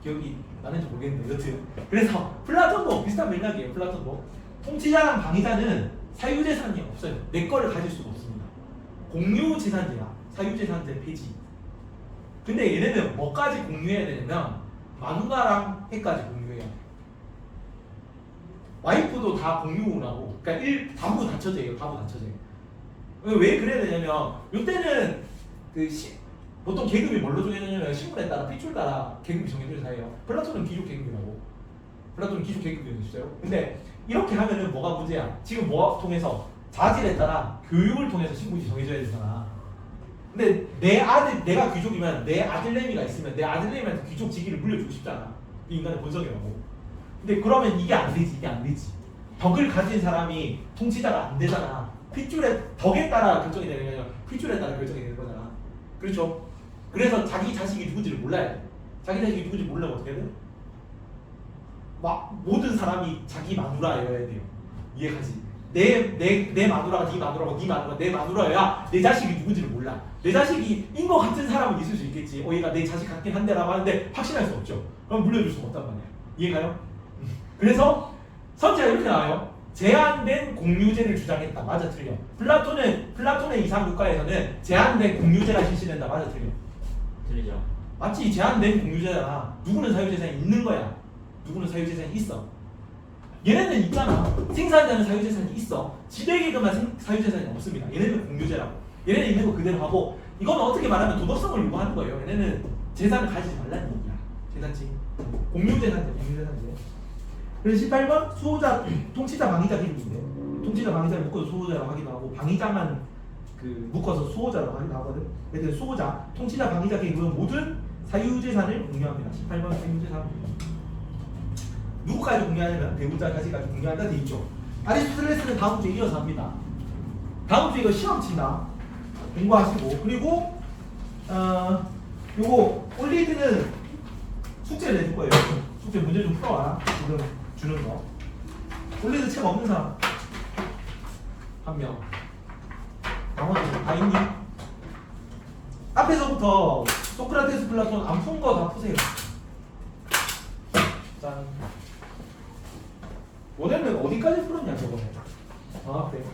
기억이 나는지 모르겠는데 여튼 그래서 플라톤도 비슷한 맥락이에요. 플라톤도 통치자랑 방위자는 사유재산이 없어요. 내 거를 가질 수가 없습니다. 공유재산제야. 사유재산제 폐지. 근데 얘네는 뭐까지 공유해야 되냐면 마누나랑 해까지 공유해야 돼. 와이프도 다 공유라고 그러니까 다부 닫혀져요. 다부 닫혀져요. 왜 그래야 되냐면 이때는 보통 계급이 뭘로 정해지냐면 신분에 따라 핏줄 따라 계급이 정해지는 사이에요. 플라톤은 귀족 계급이라고. 플라톤은 귀족 계급이었어요. 근데 이렇게 하면은 뭐가 문제야? 지금 뭐 통해서 자질에 따라 교육을 통해서 신분이 정해져야 되잖아. 근데 내가 귀족이면 내 아들내미가 있으면 내 아들내미한테 귀족 직위를 물려주고 싶잖아. 이 인간의 본성이라고. 근데 그러면 이게 안 되지. 덕을 가진 사람이 통치자가 안 되잖아. 덕에 따라 결정이 되는 게 아니라 핏줄에 따라 결정이 되는 거잖아. 그렇죠? 그래서 자기 자식이 누군지를 몰라야 돼. 자기 자식이 누군지 모르면 어떻게 돼? 모든 사람이 자기 마누라여야 돼요. 이해가지? 내 마누라가 네 마누라고 네 마누라가 내 마누라여야 내 자식이 누군지를 몰라. 내 자식이 인거 같은 사람은 있을 수 있겠지. 얘가 내 자식 같긴 한데라고 하는데 확신할 수 없죠. 그럼 물려줄 수가 없단 말이야. 이해가요? 그래서 선지가 이렇게 나와요. 제한된 공유제를 주장했다. 맞아 틀려. 플라톤의 이상 국가에서는 제한된 공유제가 실시된다. 맞아 틀려. 틀리죠. 마치 제한된 공유제잖아. 누구는 사유재산이 있는 거야. 누구는 사유재산이 있어. 얘네는 있잖아. 생산자는 사유재산이 있어. 지배계급만 사유재산이 없습니다. 얘네는 공유제라고. 얘네는 있는 거 그대로 하고, 이건 어떻게 말하면 도덕성을 요구하는 거예요. 얘네는 재산을 가지지 말라는 얘기야. 재산지. 공유재산제. 그래서 18번 수호자, 통치자, 방위자 계급인데, 통치자, 방위자를 묶어서 수호자라고 하기도 하고, 방위자만 묶어서 수호자라고 하기도 하거든. 그래서 수호자, 통치자, 방위자 계급은 모든 사유재산을 공유합니다. 18번 사유재산. 누구까지 공유하냐면 배우자까지까지 공유한다 돼 있죠. 아리스토텔레스는 다음 주에 이어서 합니다. 다음 주에 이거 시험 친다. 공부하시고, 그리고 요거 올리드는 숙제를 내줄 거예요. 숙제 문제 좀 풀어와라. 지금 주는 거. 올리드 책 없는 사람 한 명. 나머지 다 있니? 앞에서부터 소크라테스, 플라톤 안 푼 거 다 푸세요. 짠. 원래는 어디까지 풀었냐 저번에. 아 그래.